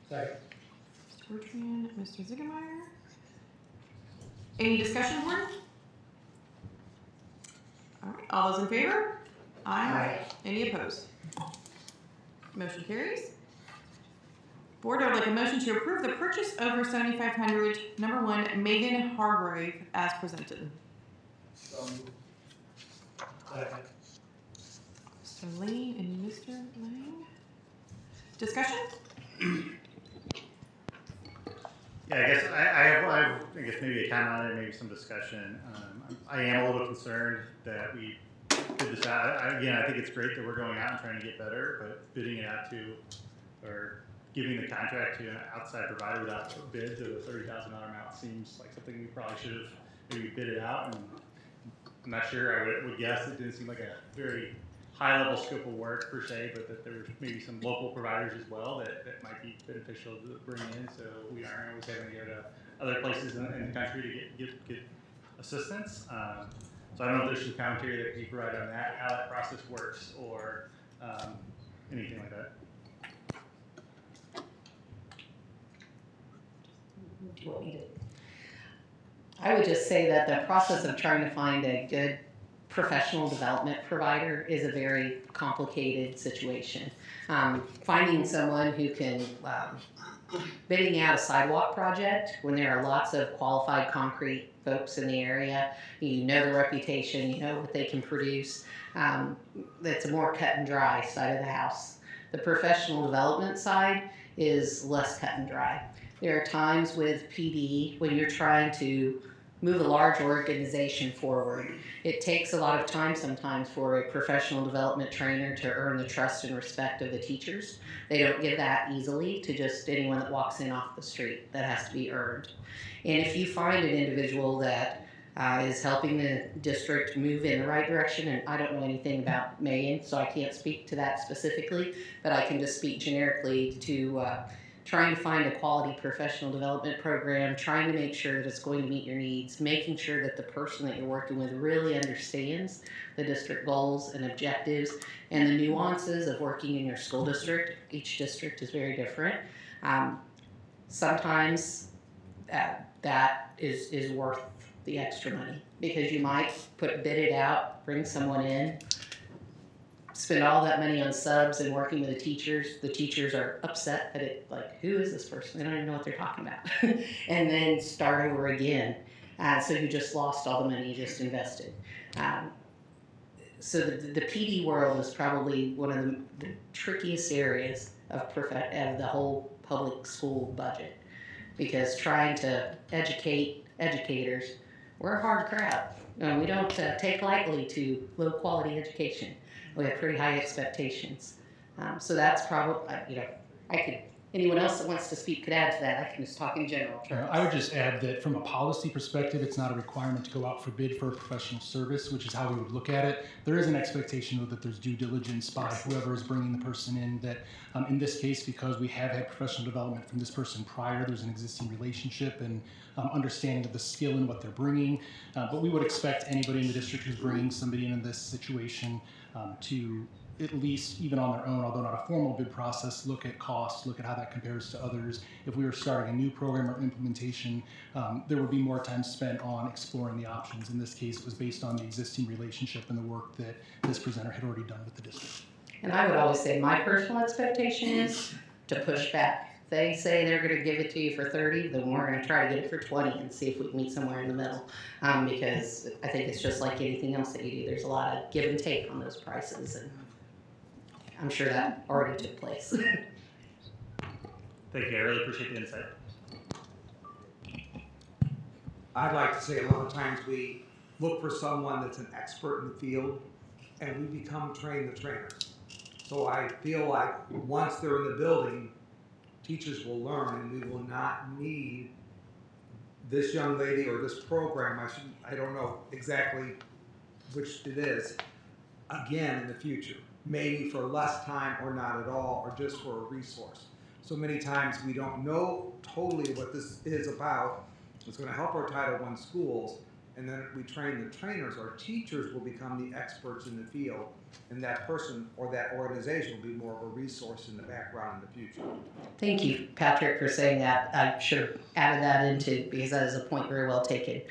Second. Mr. Bertrand, Mr. Ziegemeier. Any discussion, board? All right, all those in favor? Aye. Any opposed? Motion carries. Board, I would like a motion to approve the purchase over $7,500, number 1, Megan Hargrave, as presented. Second. Mr. Lane and Mr. Lang. Discussion? Yeah, I guess I guess maybe a comment on it, maybe some discussion. I am a little concerned that we did this out. Again, I think it's great that we're going out and trying to get better, but bidding it out to, or giving the contract to an outside provider without a bid to the $30,000 amount seems like something we probably should have maybe bid it out. And I'm not sure. I would guess it didn't seem like a very high-level scope of work per se, but that there were maybe some local providers as well that might be beneficial to bring in, so we aren't always having to go to other places in the country to get assistance. So I don't know if there's some commentary that you provide on that, how that process works, or anything like that. Do you want me to? I would just say that the process of trying to find a good professional development provider is a very complicated situation. Finding someone who can, bidding out a sidewalk project when there are lots of qualified concrete folks in the area, you know their reputation, you know what they can produce. That's a more cut and dry side of the house. The professional development side is less cut and dry. There are times with PD when you're trying to move a large organization forward. It takes a lot of time sometimes for a professional development trainer to earn the trust and respect of the teachers. They don't give that easily to just anyone that walks in off the street. That has to be earned. And if you find an individual that is helping the district move in the right direction, and I don't know anything about Megan, so I can't speak to that specifically, but I can just speak generically to trying to find a quality professional development program, trying to make sure that it's going to meet your needs, making sure that the person that you're working with really understands the district goals and objectives and the nuances of working in your school district. Each district is very different. Sometimes that is worth the extra money because you might bid it out, bring someone in, spend all that money on subs and working with the teachers. The teachers are upset at it, like, who is this person? They don't even know what they're talking about. And then start over again. So you just lost all the money you just invested. So the PD world is probably one of the trickiest areas of the whole public school budget, because trying to educate educators, we're a hard crowd. We don't take lightly to low quality education. We have pretty high expectations. So that's probably, anyone else that wants to speak could add to that. I can just talk in general terms. I would just add that from a policy perspective, it's not a requirement to go out for bid for a professional service, which is how we would look at it. There is an expectation, though, that there's due diligence by whoever is bringing the person in, that in this case, because we have had professional development from this person prior, there's an existing relationship and understanding of the skill and what they're bringing. But we would expect anybody in the district who's bringing somebody into this situation to at least, even on their own, although not a formal bid process, look at costs, look at how that compares to others. If we were starting a new program or implementation, there would be more time spent on exploring the options. In this case, it was based on the existing relationship and the work that this presenter had already done with the district. And I would always say my personal expectation is to push back. If they say they're going to give it to you for 30, then we're going to try to get it for 20 and see if we can meet somewhere in the middle. Because I think it's just like anything else that you do. There's a lot of give and take on those prices, and I'm sure that already took place. Thank you. I really appreciate the insight. I'd like to say a lot of times we look for someone that's an expert in the field, and we become train the trainers. So I feel like once they're in the building, teachers will learn, and we will not need this young lady or this program. I don't know exactly which it is, again in the future. Maybe for less time or not at all, or just for a resource. So many times we don't know totally what this is about. It's going to help our Title I schools, and then we train the trainers, or teachers will become the experts in the field, and that person or that organization will be more of a resource in the background in the future. Thank you, Patrick, for saying that. I should have added that into, because that is a point very well taken.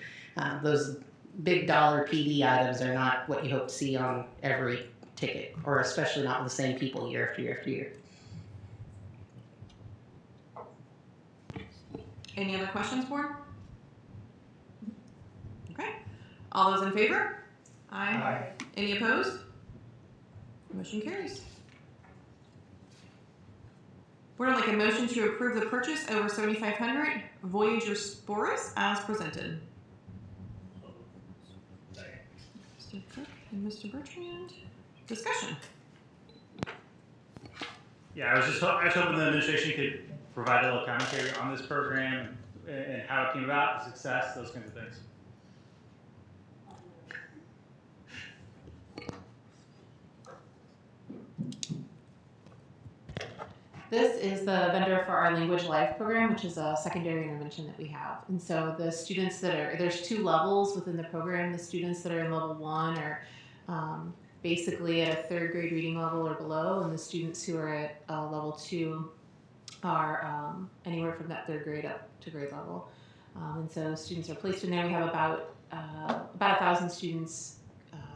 Those big dollar PD items are not what you hope to see on every ticket, or especially not with the same people year after year after year. Any other questions, board? Okay. All those in favor? Aye. Any opposed? Motion carries. Board, I'd like a motion to approve the purchase over 7,500 Voyager Sporus as presented. Mr. Cook and Mr. Bertrand. Discussion. Yeah, I was hoping the administration could provide a little commentary on this program and how it came about, the success, those kinds of things. This is the vendor for our Language Life program, which is a secondary intervention that we have. And so the students that are, there's 2 levels within the program. The students that are in level 1 are basically at a 3rd grade reading level or below, and the students who are at level 2 are anywhere from that 3rd grade up to grade level. And so students are placed in there. We have about 1,000 students,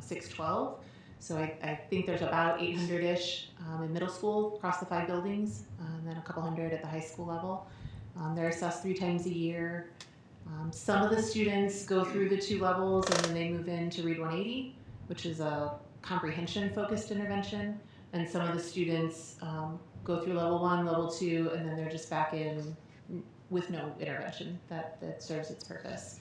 612. So I think there's about 800-ish in middle school across the 5 buildings, and then a couple hundred at the high school level. They're assessed 3 times a year. Some of the students go through the 2 levels and then they move into Read 180, which is a comprehension-focused intervention. And some of the students go through level 1, level 2, and then they're just back in with no intervention that serves its purpose.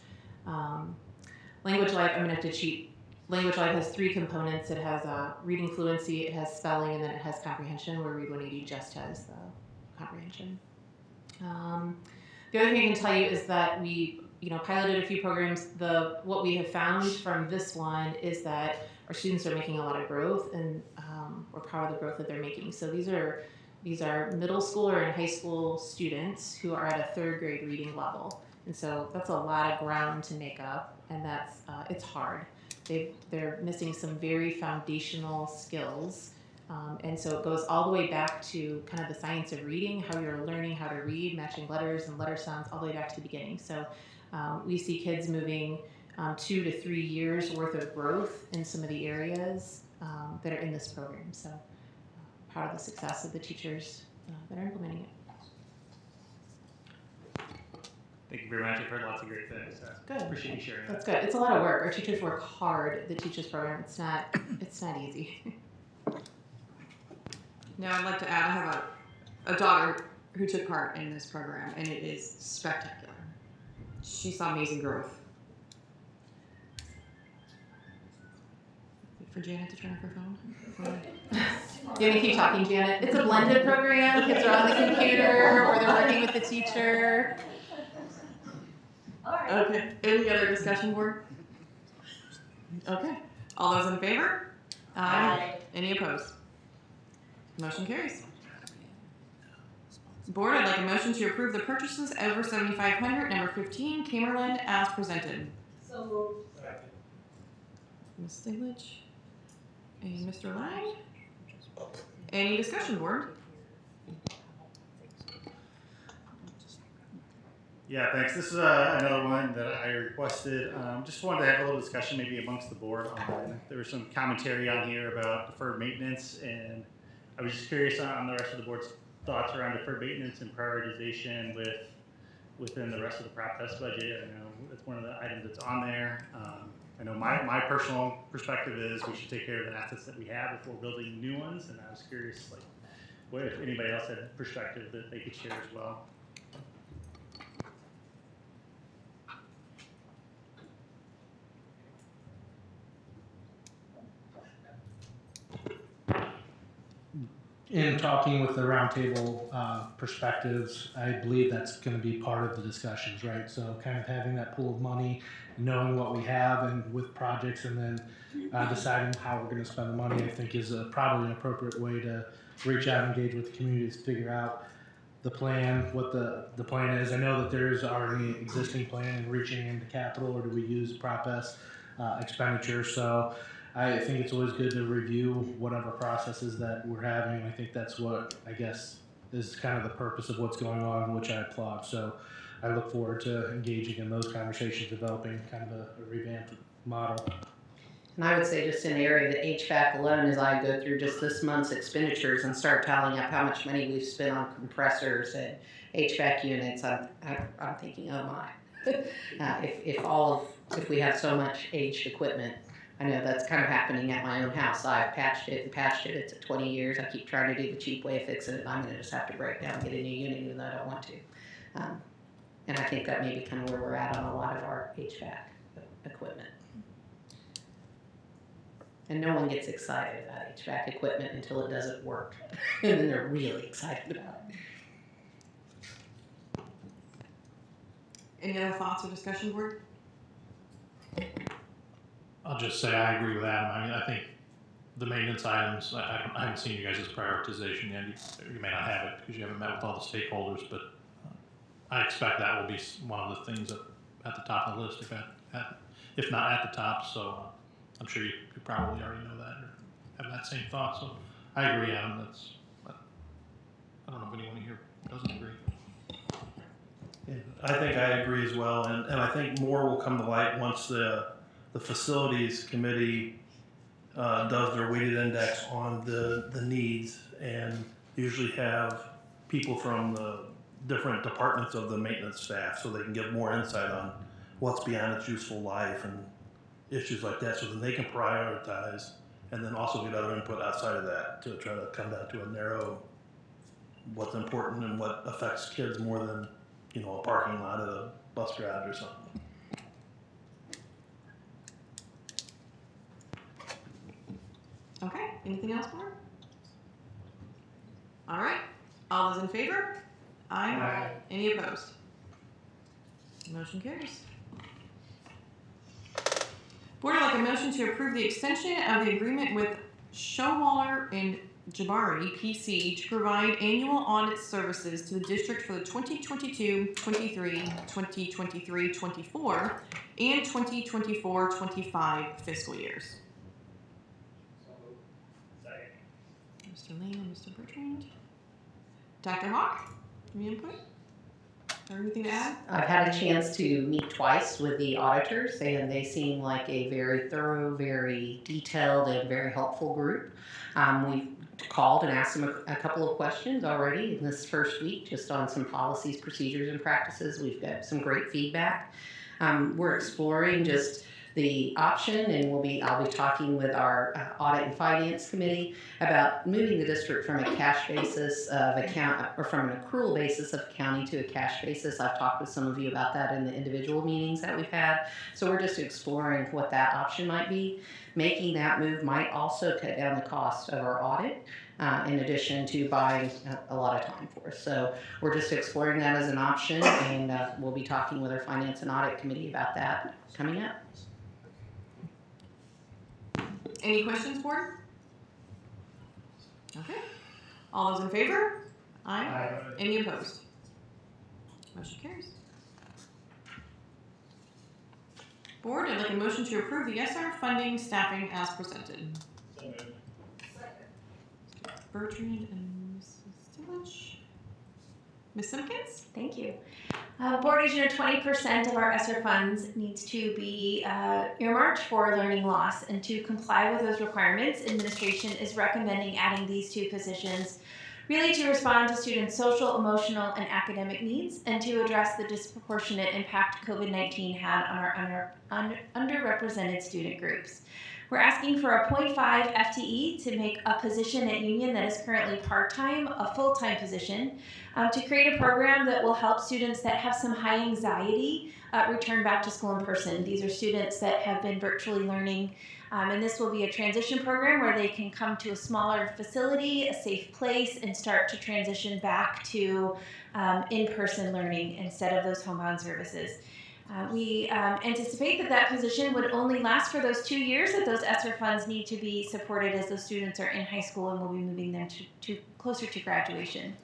Language Life, I'm going to have to cheat. Language Life has 3 components. It has reading fluency, it has spelling, and then it has comprehension, where Read 180 just has the comprehension. The other thing I can tell you is that we piloted a few programs. What we have found from this one is that our students are making a lot of growth, and we're proud of the growth that they're making. So these are middle school or high school students who are at a 3rd grade reading level. And so that's a lot of ground to make up, and that's it's hard. They're missing some very foundational skills, and so it goes all the way back to kind of the science of reading, how you're learning how to read, matching letters and letter sounds, all the way back to the beginning. So we see kids moving 2 to 3 years worth of growth in some of the areas that are in this program. So proud of the success of the teachers that are implementing it. Thank you very much. I've heard lots of great things. Good. Appreciate you sharing That's that. good. It's a lot of work. Our teachers work hard. The teachers program. It's not easy. Now I'd like to add, I have a daughter who took part in this program, and it is spectacular. She saw amazing growth. Wait for Janet to turn off her phone. You want to keep talking, Janet? It's a blended program. Kids are on the computer or they're working with the teacher. Okay. Any other discussion, board? Okay. All those in favor? Aye. Any opposed? Motion carries. Board, I'd like a motion to approve the purchases over 7,500, number 15, Camerland, as presented. So moved. Ms. Stiglich and Mr. Lang. Any discussion, board? Yeah, thanks. This is another one that I requested. Just wanted to have a little discussion maybe amongst the board on, there was some commentary on here about deferred maintenance, and I was just curious on the rest of the board's thoughts around deferred maintenance and prioritization within the rest of the Prop Fest budget. I know it's one of the items that's on there. I know my personal perspective is we should take care of the assets that we have before building new ones, and I was curious what if anybody else had a perspective that they could share as well. In talking with the roundtable perspectives, I believe that's going to be part of the discussions, right? So kind of having that pool of money, knowing what we have and with projects, and then deciding how we're going to spend the money, I think is probably an appropriate way to reach out and engage with the community to figure out the plan, what the plan is. I know that there is already an existing plan in reaching into capital, or do we use Prop S expenditures? So I think it's always good to review whatever processes that we're having. I think that's what, I guess, is kind of the purpose of what's going on, which I applaud. So I look forward to engaging in those conversations, developing kind of a revamped model. And I would say just in the area of the HVAC alone, as I go through just this month's expenditures and start tallying up how much money we've spent on compressors and HVAC units, I'm thinking, oh my. If we have so much aged equipment, I know that's kind of happening at my own house. I've patched it and patched it. It's at 20 years. I keep trying to do the cheap way of fixing it, and I'm going to just have to break down and get a new unit even though I don't want to. And I think that may be kind of where we're at on a lot of our HVAC equipment. And no one gets excited about HVAC equipment until it doesn't work. And then they're really excited about it. Any other thoughts or discussion, board? I'll just say I agree with Adam. I mean, I think the maintenance items, I haven't seen you guys' prioritization yet. You may not have it because you haven't met with all the stakeholders, but I expect that will be one of the things at the top of the list, if not at the top. So I'm sure you probably already know that or have that same thought. So I agree, Adam. I don't know if anyone here doesn't agree. Yeah, I think I agree as well, and I think more will come to light once the facilities committee does their weighted index on the needs, and usually have people from the different departments of the maintenance staff so they can give more insight on what's beyond its useful life and issues like that, so that they can prioritize and then also get other input outside of that to try to come down to a narrow what's important and what affects kids more than, you know, a parking lot at a bus garage or something. Okay, anything else, board? All right, all those in favor? Aye. Aye. Any opposed? Motion carries. Board would like a motion to approve the extension of the agreement with Showwaller and Jabari PC to provide annual audit services to the district for the 2022-23, 2023-24, and 2024-25 fiscal years. Mr. Lane and Mr. Bertrand. Dr. Hawk, any input? Or anything to add? I've had a chance to meet twice with the auditors, and they seem like a very thorough, very detailed, and very helpful group. We've called and asked them a couple of questions already in this first week, just on some policies, procedures, and practices. We've got some great feedback. We're exploring just the option, and I'll be talking with our audit and finance committee about moving the district from a cash basis of account, or from an accrual basis of accounting to a cash basis. I've talked with some of you about that in the individual meetings that we've had. So we're just exploring what that option might be. Making that move might also cut down the cost of our audit, in addition to buying a lot of time for us. So we're just exploring that as an option, and we'll be talking with our finance and audit committee about that coming up. Any questions, board? Okay. All those in favor? Aye. Aye. Any opposed? Motion carries. Board, I'd like a motion to approve the ESSER funding staffing as presented. So moved. Bertrand and Mrs. Stillage. Ms. Simpkins? Thank you. Board, as you know, 20% of our ESSER funds needs to be earmarked for learning loss, and to comply with those requirements, administration is recommending adding these two positions really to respond to students' social, emotional, and academic needs, and to address the disproportionate impact COVID-19 had on our underrepresented student groups. We're asking for a 0.5 FTE to make a position at Union that is currently part-time a full-time position, to create a program that will help students that have some high anxiety return back to school in person. These are students that have been virtually learning, and this will be a transition program where they can come to a smaller facility, a safe place, and start to transition back to in-person learning instead of those homebound services. We anticipate that position would only last for those 2 years that those ESSER funds need to be supported as those students are in high school, and we'll be moving them to closer to graduation.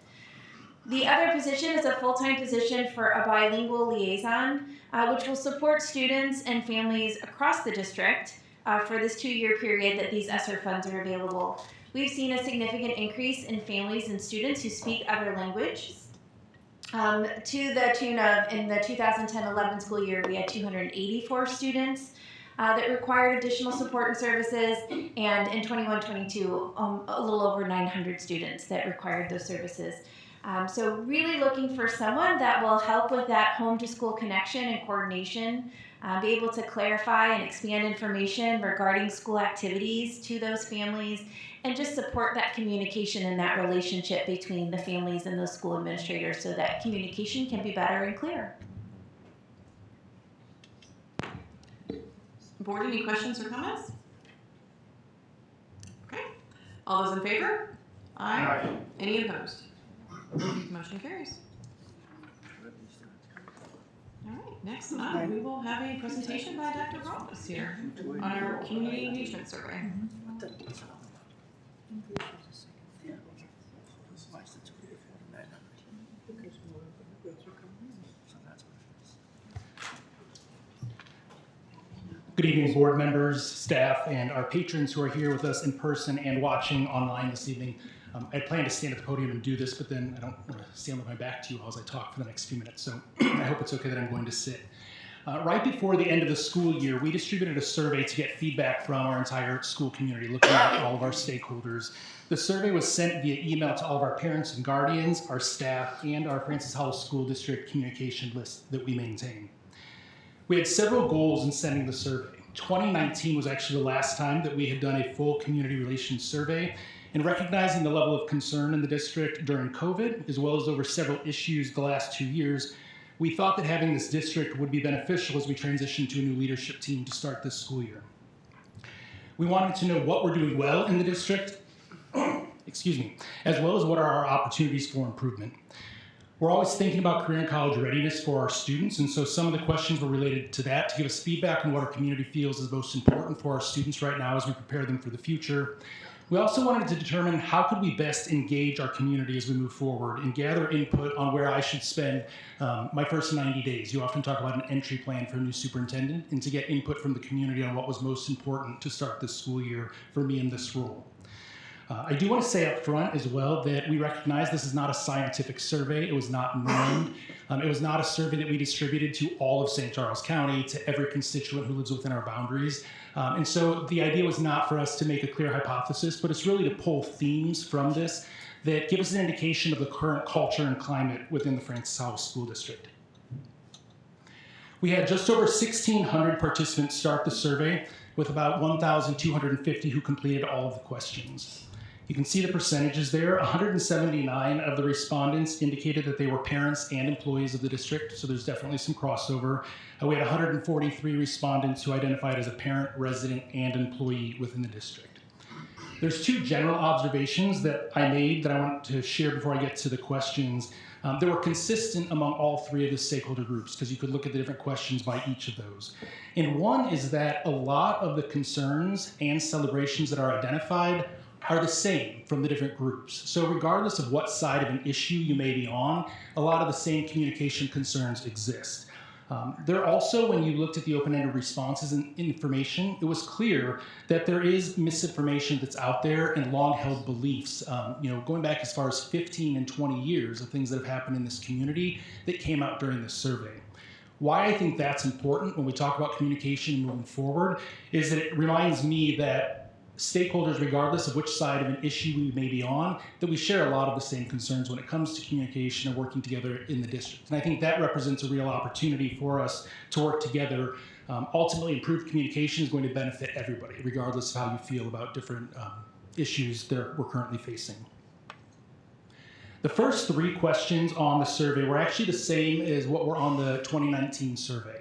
The other position is a full-time position for a bilingual liaison, which will support students and families across the district for this 2-year period that these ESSER funds are available. We've seen a significant increase in families and students who speak other languages. To the tune of, in the 2010-11 school year, we had 284 students that required additional support and services, and in 21-22, a little over 900 students that required those services. So really looking for someone that will help with that home-to-school connection and coordination, be able to clarify and expand information regarding school activities to those families, and just support that communication and that relationship between the families and those school administrators so that communication can be better and clearer. Board, any questions or comments? Okay. All those in favor? Aye. Aye. Any opposed? Motion carries. All right, next up, we will have a presentation by Dr. Ross here on our community engagement survey. Good evening, board members, staff, and our patrons who are here with us in person and watching online this evening. I plan to stand at the podium and do this, but then I don't want to stand with my back to you as I talk for the next few minutes, so I hope it's okay that I'm going to sit. Right before the end of the school year, we distributed a survey to get feedback from our entire school community, looking at all of our stakeholders. The survey was sent via email to all of our parents and guardians, our staff, and our Francis Howell School District communication list that we maintain. We had several goals in sending the survey. 2019 was actually the last time that we had done a full community relations survey, and recognizing the level of concern in the district during COVID, as well as over several issues the last 2 years, we thought that having this district would be beneficial as we transition to a new leadership team to start this school year. We wanted to know what we're doing well in the district, excuse me, as well as what are our opportunities for improvement. We're always thinking about career and college readiness for our students, and so some of the questions were related to that to give us feedback on what our community feels is most important for our students right now as we prepare them for the future. We also wanted to determine how could we best engage our community as we move forward and gather input on where I should spend my first 90 days. You often talk about an entry plan for a new superintendent, and to get input from the community on what was most important to start this school year for me in this role. I do want to say up front as well that we recognize this is not a scientific survey. It was not normed. It was not a survey that we distributed to all of St. Charles County, to every constituent who lives within our boundaries. And so the idea was not for us to make a clear hypothesis, but it's really to pull themes from this that give us an indication of the current culture and climate within the Francis Howell School District. We had just over 1,600 participants start the survey, with about 1,250 who completed all of the questions. You can see the percentages there. 179 of the respondents indicated that they were parents and employees of the district, so there's definitely some crossover. We had 143 respondents who identified as a parent, resident, and employee within the district. There's two general observations that I made that I want to share before I get to the questions. They were consistent among all three of the stakeholder groups, because you could look at the different questions by each of those. And one is that a lot of the concerns and celebrations that are identified are the same from the different groups. So regardless of what side of an issue you may be on, a lot of the same communication concerns exist. There also, when you looked at the open-ended responses and information, it was clear that there is misinformation that's out there and long-held beliefs, going back as far as 15 and 20 years of things that have happened in this community that came out during this survey. Why I think that's important when we talk about communication moving forward is that it reminds me that stakeholders, regardless of which side of an issue we may be on, that we share a lot of the same concerns when it comes to communication and working together in the district. And I think that represents a real opportunity for us to work together. Ultimately, improved communication is going to benefit everybody, regardless of how you feel about different issues that we're currently facing. The first three questions on the survey were actually the same as what were on the 2019 survey.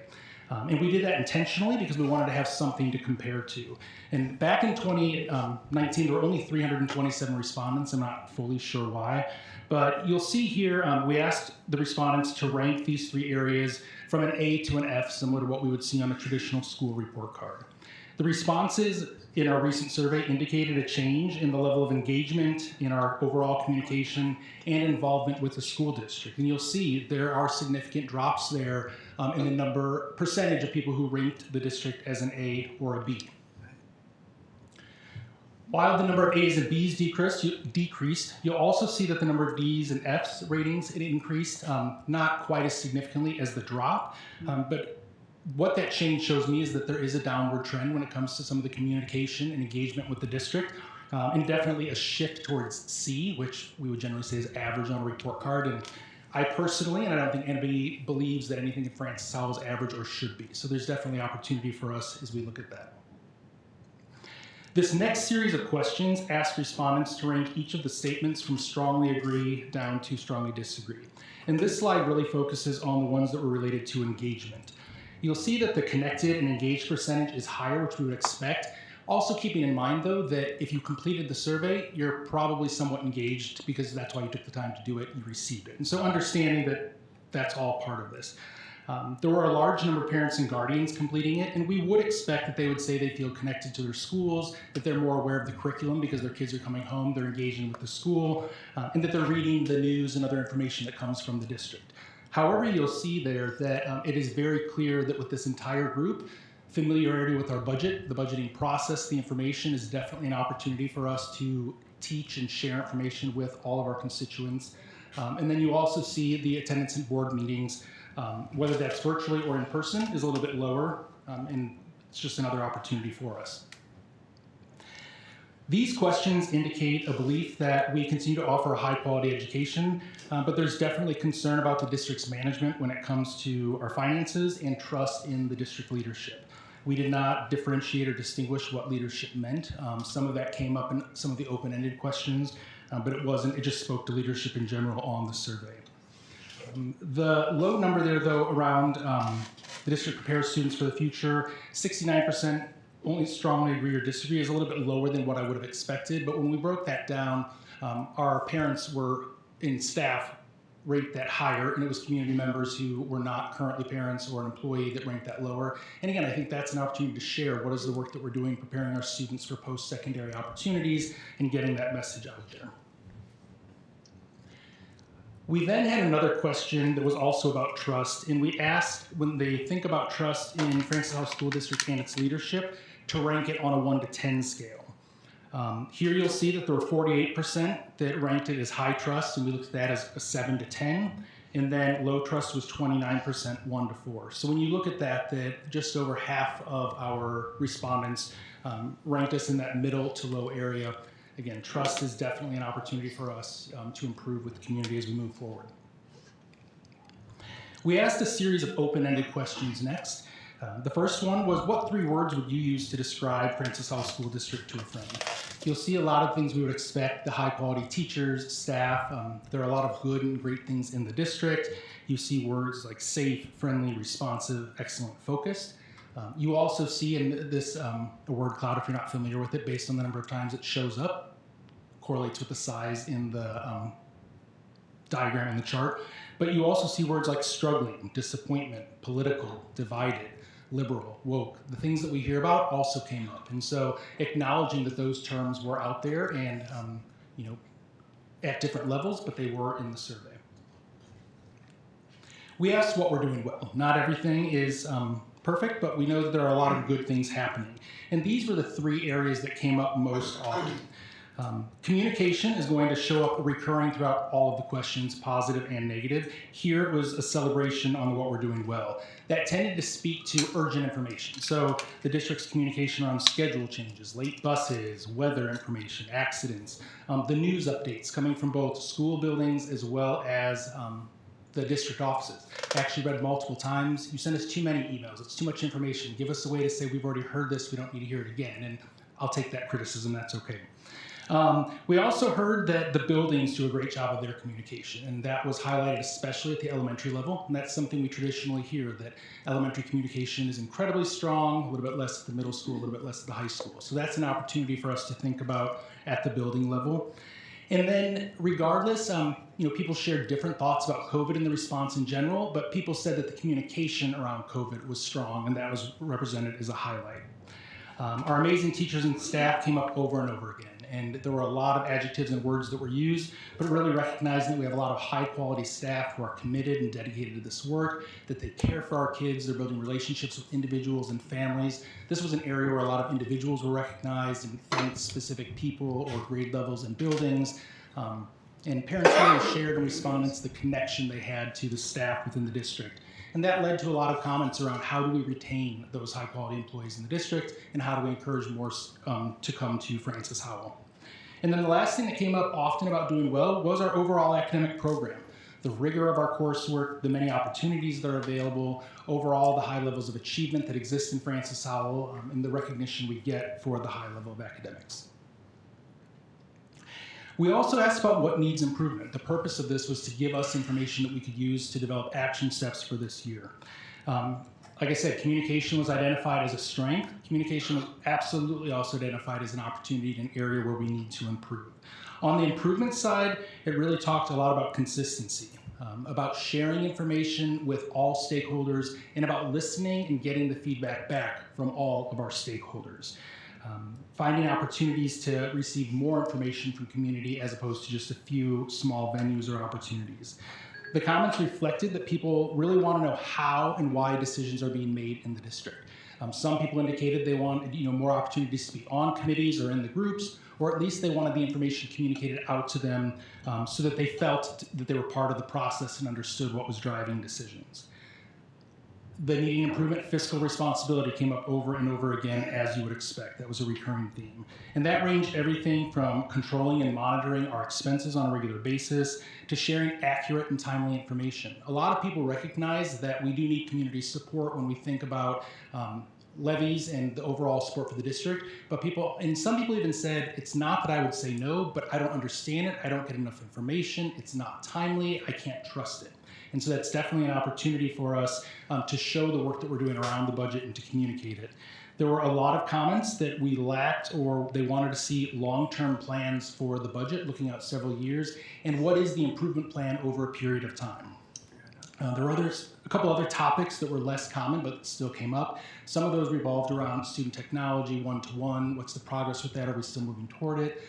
And we did that intentionally because we wanted to have something to compare to. And back in 2019, there were only 327 respondents. I'm not fully sure why. But you'll see here, we asked the respondents to rank these three areas from an A to an F, similar to what we would see on a traditional school report card. The responses in our recent survey indicated a change in the level of engagement in our overall communication and involvement with the school district. And you'll see there are significant drops there in the percentage of people who ranked the district as an A or a B. While the number of A's and B's decreased, you'll also see that the number of D's and F's ratings increased, not quite as significantly as the drop, but what that change shows me is that there is a downward trend when it comes to some of the communication and engagement with the district, and definitely a shift towards C, which we would generally say is average on a report card. And I personally, and I don't think anybody believes that anything in Francis Howell is average or should be. So there's definitely opportunity for us as we look at that. This next series of questions asks respondents to rank each of the statements from strongly agree down to strongly disagree. And this slide really focuses on the ones that were related to engagement. You'll see that the connected and engaged percentage is higher, which we would expect. Also keeping in mind, though, that if you completed the survey, you're probably somewhat engaged because that's why you took the time to do it, you received it. And so understanding that that's all part of this. There were a large number of parents and guardians completing it, and we would expect that they would say they feel connected to their schools, that they're more aware of the curriculum because their kids are coming home, they're engaging with the school, and that they're reading the news and other information that comes from the district. However, you'll see there that it is very clear that with this entire group, familiarity with our budget, the budgeting process, the information is definitely an opportunity for us to teach and share information with all of our constituents. And then you also see the attendance at board meetings, whether that's virtually or in person, is a little bit lower, and it's just another opportunity for us. These questions indicate a belief that we continue to offer a high-quality education, but there's definitely concern about the district's management when it comes to our finances and trust in the district leadership. We did not differentiate or distinguish what leadership meant. Some of that came up in some of the open-ended questions, but it just spoke to leadership in general on the survey. The low number there, though, around the district prepares students for the future, 69% only strongly agree or disagree, is a little bit lower than what I would have expected. But when we broke that down, our parents were in staff rate that higher, and it was community members who were not currently parents or an employee that ranked that lower. And again, I think that's an opportunity to share what is the work that we're doing preparing our students for post-secondary opportunities and getting that message out there. We then had another question that was also about trust, and we asked when they think about trust in Francis Howell School District and its leadership to rank it on a 1 to 10 scale. Here you'll see that there were 48% that ranked it as high trust, and we looked at that as a 7 to 10, and then low trust was 29%, 1 to 4. So when you look at that, just over half of our respondents ranked us in that middle to low area. Again, trust is definitely an opportunity for us to improve with the community as we move forward. We asked a series of open-ended questions next. The first one was, what 3 words would you use to describe Francis Howell School District to a friend? You'll see a lot of things we would expect, the high-quality teachers, staff. There are a lot of good and great things in the district. You see words like safe, friendly, responsive, excellent, focused. You also see in this a word cloud, if you're not familiar with it, based on the number of times it shows up, correlates with the size in the diagram in the chart. But you also see words like struggling, disappointment, political, divided, liberal, woke. The things that we hear about also came up. And so acknowledging that those terms were out there and at different levels, but they were in the survey. We asked what we're doing well. Not everything is perfect, but we know that there are a lot of good things happening. And these were the 3 areas that came up most often. Communication is going to show up recurring throughout all of the questions, positive and negative. Here it was a celebration on what we're doing well. That tended to speak to urgent information. So the district's communication around schedule changes, late buses, weather information, accidents, the news updates coming from both school buildings as well as the district offices. I actually read multiple times, you send us too many emails, it's too much information. Give us a way to say we've already heard this, we don't need to hear it again. And I'll take that criticism, that's okay. We also heard that the buildings do a great job of their communication, and that was highlighted especially at the elementary level, and that's something we traditionally hear, that elementary communication is incredibly strong, a little bit less at the middle school, a little bit less at the high school. So that's an opportunity for us to think about at the building level. And then regardless, people shared different thoughts about COVID and the response in general, but people said that the communication around COVID was strong, and that was represented as a highlight. Our amazing teachers and staff came up over and over again, and there were a lot of adjectives and words that were used, but really recognizing that we have a lot of high quality staff who are committed and dedicated to this work, that they care for our kids, they're building relationships with individuals and families. This was an area where a lot of individuals were recognized and thanked specific people or grade levels and buildings. And parents really shared and responded to the connection they had to the staff within the district. And that led to a lot of comments around how do we retain those high quality employees in the district and how do we encourage more to come to Francis Howell. And then the last thing that came up often about doing well was our overall academic program. The rigor of our coursework, the many opportunities that are available, overall the high levels of achievement that exist in Francis Howell, and the recognition we get for the high level of academics. We also asked about what needs improvement. The purpose of this was to give us information that we could use to develop action steps for this year. Like I said, communication was identified as a strength. Communication was absolutely also identified as an opportunity in an area where we need to improve. On the improvement side, it really talked a lot about consistency, about sharing information with all stakeholders, and about listening and getting the feedback back from all of our stakeholders. Finding opportunities to receive more information from community as opposed to just a few small venues or opportunities. The comments reflected that people really want to know how and why decisions are being made in the district. Some people indicated they wanted more opportunities to be on committees or in the groups, or at least they wanted the information communicated out to them so that they felt that they were part of the process and understood what was driving decisions. The needing improvement, fiscal responsibility came up over and over again, as you would expect. That was a recurring theme. And that ranged everything from controlling and monitoring our expenses on a regular basis to sharing accurate and timely information. A lot of people recognize that we do need community support when we think about levies and the overall support for the district, but some people even said, it's not that I would say no, but I don't understand it, I don't get enough information, it's not timely, I can't trust it. And so that's definitely an opportunity for us to show the work that we're doing around the budget and to communicate it. There were a lot of comments that we lacked, or they wanted to see long-term plans for the budget, looking out several years, and what is the improvement plan over a period of time. There were a couple other topics that were less common, but still came up. Some of those revolved around student technology, one-to-one, what's the progress with that, are we still moving toward it?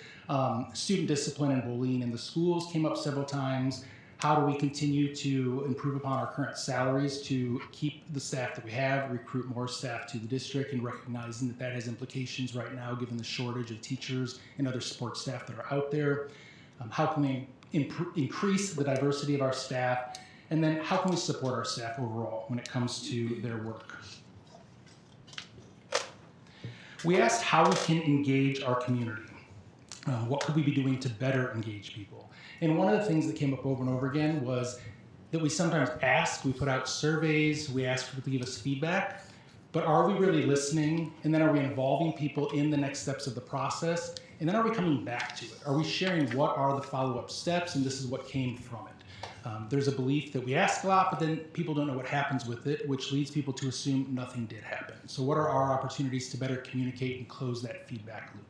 Student discipline and bullying in the schools came up several times. How do we continue to improve upon our current salaries to keep the staff that we have, recruit more staff to the district, and recognizing that that has implications right now given the shortage of teachers and other support staff that are out there? How can we increase the diversity of our staff? And then how can we support our staff overall when it comes to their work? We asked how we can engage our community. What could we be doing to better engage people? And one of the things that came up over and over again was that we sometimes ask, we put out surveys, we ask people to give us feedback, but are we really listening? And then are we involving people in the next steps of the process? And then are we coming back to it? Are we sharing what are the follow-up steps and this is what came from it? There's a belief that we ask a lot, but then people don't know what happens with it, which leads people to assume nothing did happen. So what are our opportunities to better communicate and close that feedback loop?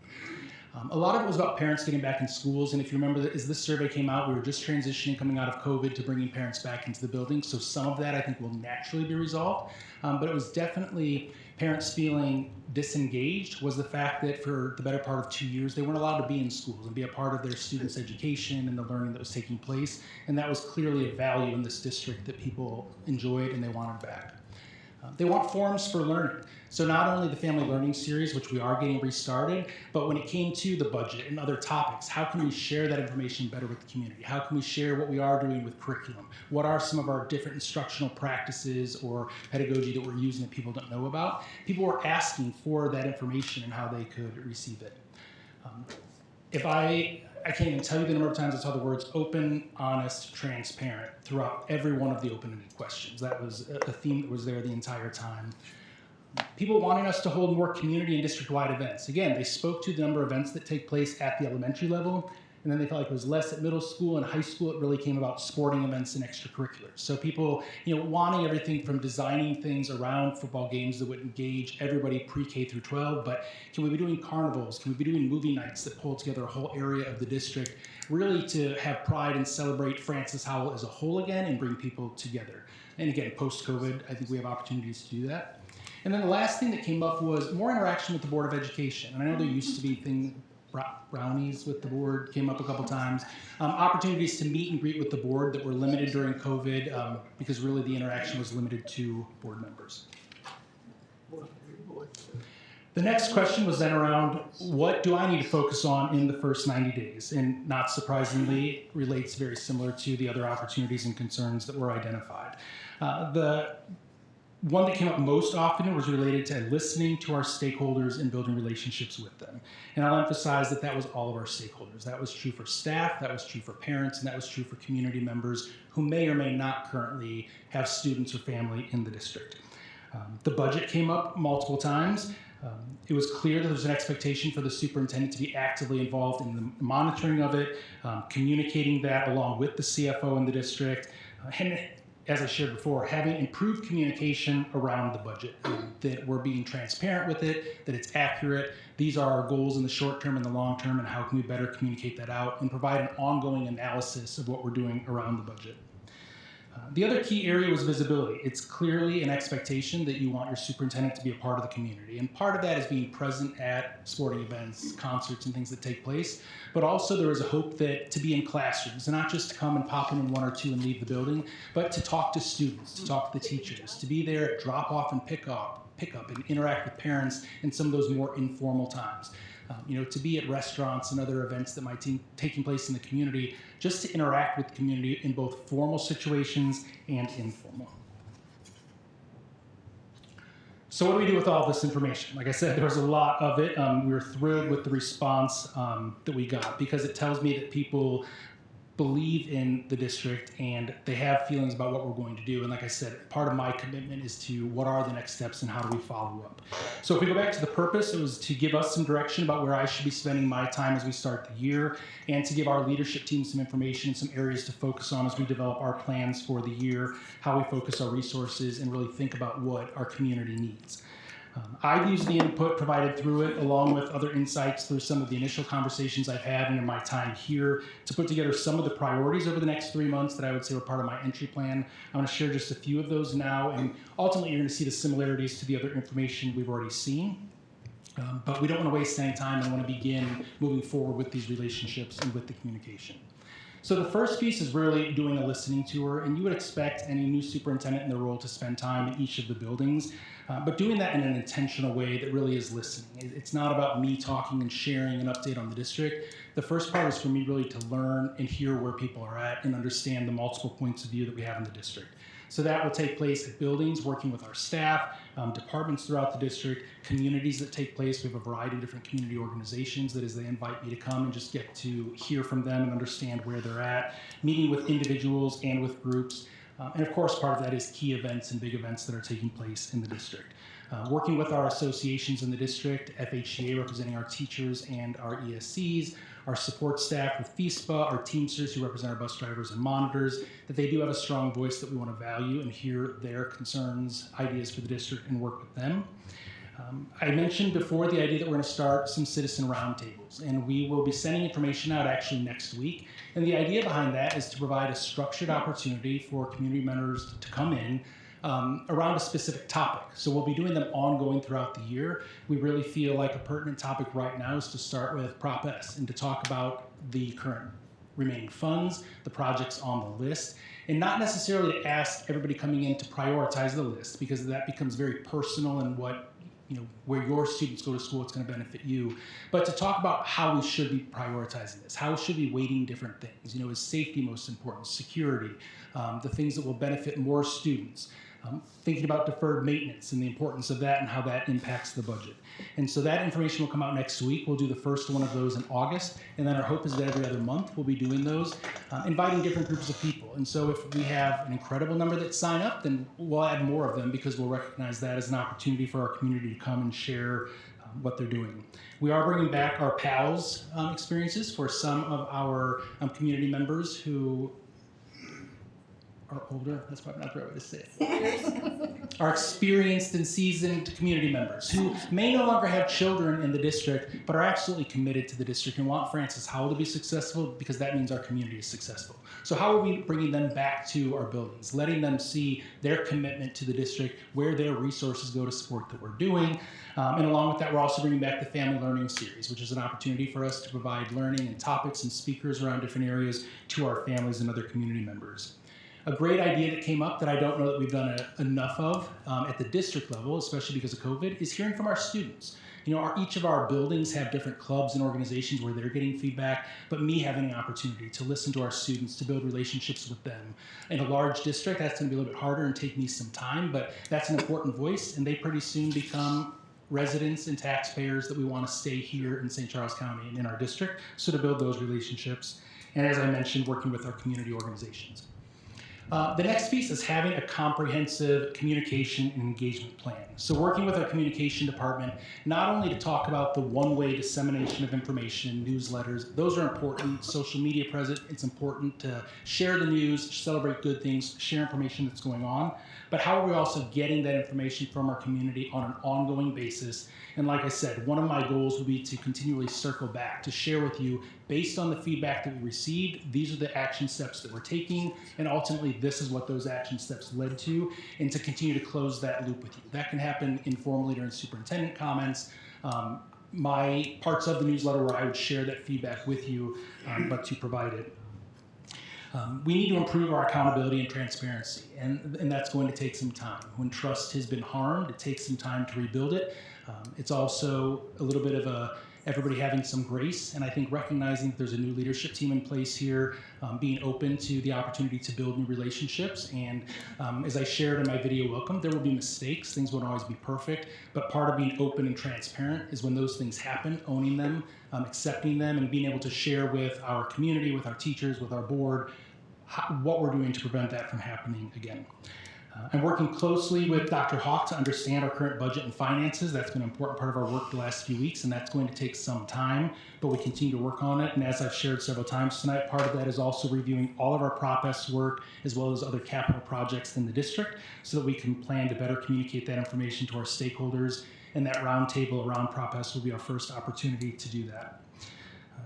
A lot of it was about parents getting back in schools, and if you remember, as this survey came out, we were just transitioning coming out of COVID to bringing parents back into the building, so some of that I think will naturally be resolved, but it was definitely parents feeling disengaged was the fact that for the better part of 2 years, they weren't allowed to be in schools and be a part of their students' education and the learning that was taking place, and that was clearly a value in this district that people enjoyed and they wanted back. They want forums for learning. So not only the Family Learning Series, which we are getting restarted, but when it came to the budget and other topics, how can we share that information better with the community? How can we share what we are doing with curriculum? What are some of our different instructional practices or pedagogy that we're using that people don't know about? People were asking for that information and how they could receive it. I can't even tell you the number of times I saw the words open, honest, transparent throughout every one of the open-ended questions. That was a theme that was there the entire time. People wanting us to hold more community and district-wide events. Again, they spoke to the number of events that take place at the elementary level, and then they felt like it was less at middle school and high school. It really came about sporting events and extracurriculars. So people, wanting everything from designing things around football games that would engage everybody pre-K through 12, but can we be doing carnivals? Can we be doing movie nights that pull together a whole area of the district, really to have pride and celebrate Francis Howell as a whole again and bring people together? And again, post-COVID, I think we have opportunities to do that. And then the last thing that came up was more interaction with the Board of Education. And I know there used to be brownies with the board, came up a couple times. Opportunities to meet and greet with the board that were limited during COVID because really the interaction was limited to board members. The next question was then around what do I need to focus on in the first 90 days? And not surprisingly, relates very similar to the other opportunities and concerns that were identified. The one that came up most often was related to listening to our stakeholders and building relationships with them. And I'll emphasize that that was all of our stakeholders. That was true for staff, that was true for parents, and that was true for community members who may or may not currently have students or family in the district. The budget came up multiple times. It was clear that there was an expectation for the superintendent to be actively involved in the monitoring of it, communicating that along with the CFO in the district, and as I shared before, having improved communication around the budget, that we're being transparent with it, that it's accurate. These are our goals in the short term and the long term, and how can we better communicate that out and provide an ongoing analysis of what we're doing around the budget. The other key area was visibility. It's clearly an expectation that you want your superintendent to be a part of the community. And part of that is being present at sporting events, concerts, and things that take place. But also there was a hope that to be in classrooms, and not just to come and pop in one or two and leave the building, but to talk to students, to talk to the teachers, to be there at drop off and pick up and interact with parents in some of those more informal times. To be at restaurants and other events that might be taking place in the community, just to interact with the community in both formal situations and informal. So what do we do with all this information? Like I said, there was a lot of it. We were thrilled with the response that we got because it tells me that people believe in the district and they have feelings about what we're going to do. And like I said, part of my commitment is to what are the next steps and how do we follow up. So if we go back to the purpose, it was to give us some direction about where I should be spending my time as we start the year, and to give our leadership team some information, some areas to focus on as we develop our plans for the year, how we focus our resources, and really think about what our community needs. I've used the input provided through it along with other insights through some of the initial conversations I've had and in my time here to put together some of the priorities over the next 3 months that I would say were part of my entry plan. I'm going to share just a few of those now, and ultimately you're going to see the similarities to the other information we've already seen. But we don't want to waste any time and want to begin moving forward with these relationships and with the communication. So the first piece is really doing a listening tour, and you would expect any new superintendent in their role to spend time in each of the buildings, but doing that in an intentional way that really is listening. It's not about me talking and sharing an update on the district. The first part is for me really to learn and hear where people are at and understand the multiple points of view that we have in the district. So that will take place at buildings, working with our staff, departments throughout the district, communities that take place. We have a variety of different community organizations that as they invite me to come and just get to hear from them and understand where they're at, meeting with individuals and with groups. And of course, part of that is key events and big events that are taking place in the district. Working with our associations in the district, FHCA representing our teachers and our ESCs, our support staff with FISPA, our Teamsters who represent our bus drivers and monitors, that they do have a strong voice that we want to value and hear their concerns, ideas for the district, and work with them. I mentioned before the idea that we're going to start some citizen roundtables, and we will be sending information out actually next week. And the idea behind that is to provide a structured opportunity for community members to come in around a specific topic. So we'll be doing them ongoing throughout the year. We really feel like a pertinent topic right now is to start with Prop S and to talk about the current remaining funds, the projects on the list, and not necessarily to ask everybody coming in to prioritize the list, because that becomes very personal and where your students go to school, it's going to benefit you. But to talk about how we should be prioritizing this, how should we be weighting different things? Is safety most important? Security, the things that will benefit more students. Thinking about deferred maintenance and the importance of that and how that impacts the budget. And so that information will come out next week. We'll do the first one of those in August. And then our hope is that every other month we'll be doing those, inviting different groups of people. And so if we have an incredible number that sign up, then we'll add more of them because we'll recognize that as an opportunity for our community to come and share what they're doing. We are bringing back our PALS experiences for some of our community members who are older, that's probably not the right way to say it, are experienced and seasoned community members who may no longer have children in the district, but are absolutely committed to the district and want Francis Howell to be successful because that means our community is successful. So how are we bringing them back to our buildings, letting them see their commitment to the district, where their resources go to support that we're doing, and along with that, we're also bringing back the Family Learning Series, which is an opportunity for us to provide learning and topics and speakers around different areas to our families and other community members. A great idea that came up that I don't know that we've done enough of at the district level, especially because of COVID, is hearing from our students. You know, each of our buildings have different clubs and organizations where they're getting feedback, but me having an opportunity to listen to our students, to build relationships with them. In a large district, that's going to be a little bit harder and take me some time, but that's an important voice, and they pretty soon become residents and taxpayers that we want to stay here in St. Charles County and in our district, so to build those relationships. And as I mentioned, working with our community organizations. The next piece is having a comprehensive communication and engagement plan. So working with our communication department, not only to talk about the one-way dissemination of information, newsletters, those are important, social media present, it's important to share the news, celebrate good things, share information that's going on, but how are we also getting that information from our community on an ongoing basis? And like I said, one of my goals will be to continually circle back, to share with you, based on the feedback that we received, these are the action steps that we're taking, and ultimately this is what those action steps led to, and to continue to close that loop with you. That can happen informally during superintendent comments, my parts of the newsletter where I would share that feedback with you, but to provide it. We need to improve our accountability and transparency, and that's going to take some time. When trust has been harmed, it takes some time to rebuild it. It's also a little bit of everybody having some grace, and I think recognizing that there's a new leadership team in place here, being open to the opportunity to build new relationships. And as I shared in my video welcome, there will be mistakes, things won't always be perfect, but part of being open and transparent is when those things happen, owning them, accepting them, and being able to share with our community, with our teachers, with our board, what we're doing to prevent that from happening again. I'm working closely with Dr. Hawk to understand our current budget and finances. That's been an important part of our work the last few weeks, and that's going to take some time, but we continue to work on it. And as I've shared several times tonight, part of that is also reviewing all of our PropS work as well as other capital projects in the district so that we can plan to better communicate that information to our stakeholders. And that roundtable around PropS will be our first opportunity to do that.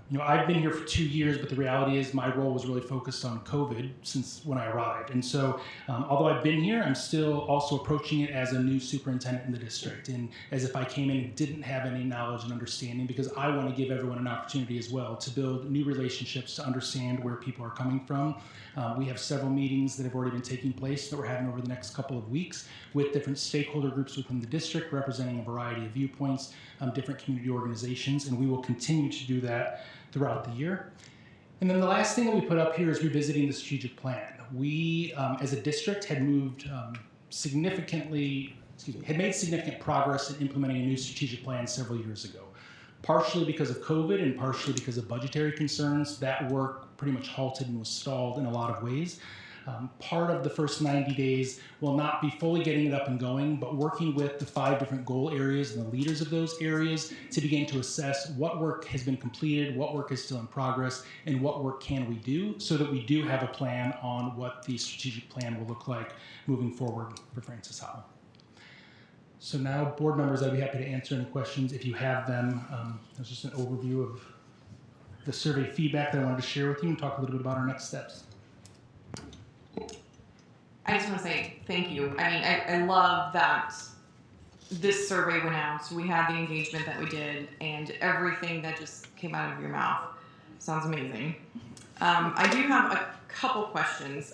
You know, I've been here for 2 years, but the reality is my role was really focused on COVID since when I arrived. And so, although I've been here, I'm still also approaching it as a new superintendent in the district, and as if I came in and didn't have any knowledge and understanding, because I want to give everyone an opportunity as well to build new relationships, to understand where people are coming from. We have several meetings that have already been taking place that we're having over the next couple of weeks with different stakeholder groups within the district, representing a variety of viewpoints, different community organizations, and we will continue to do that throughout the year. And then the last thing that we put up here is revisiting the strategic plan. We, as a district, had made significant progress in implementing a new strategic plan several years ago. Partially because of COVID and partially because of budgetary concerns, that work pretty much halted and was stalled in a lot of ways. Part of the first 90 days will not be fully getting it up and going, but working with the 5 different goal areas and the leaders of those areas to begin to assess what work has been completed, what work is still in progress, and what work can we do so that we do have a plan on what the strategic plan will look like moving forward for Francis Howell. So now, board members, I'd be happy to answer any questions if you have them. That's just an overview of the survey feedback that I wanted to share with you and talk a little bit about our next steps. I just want to say thank you. I mean, I love that this survey went out. We had the engagement that we did, and everything that just came out of your mouth sounds amazing. I do have a couple questions.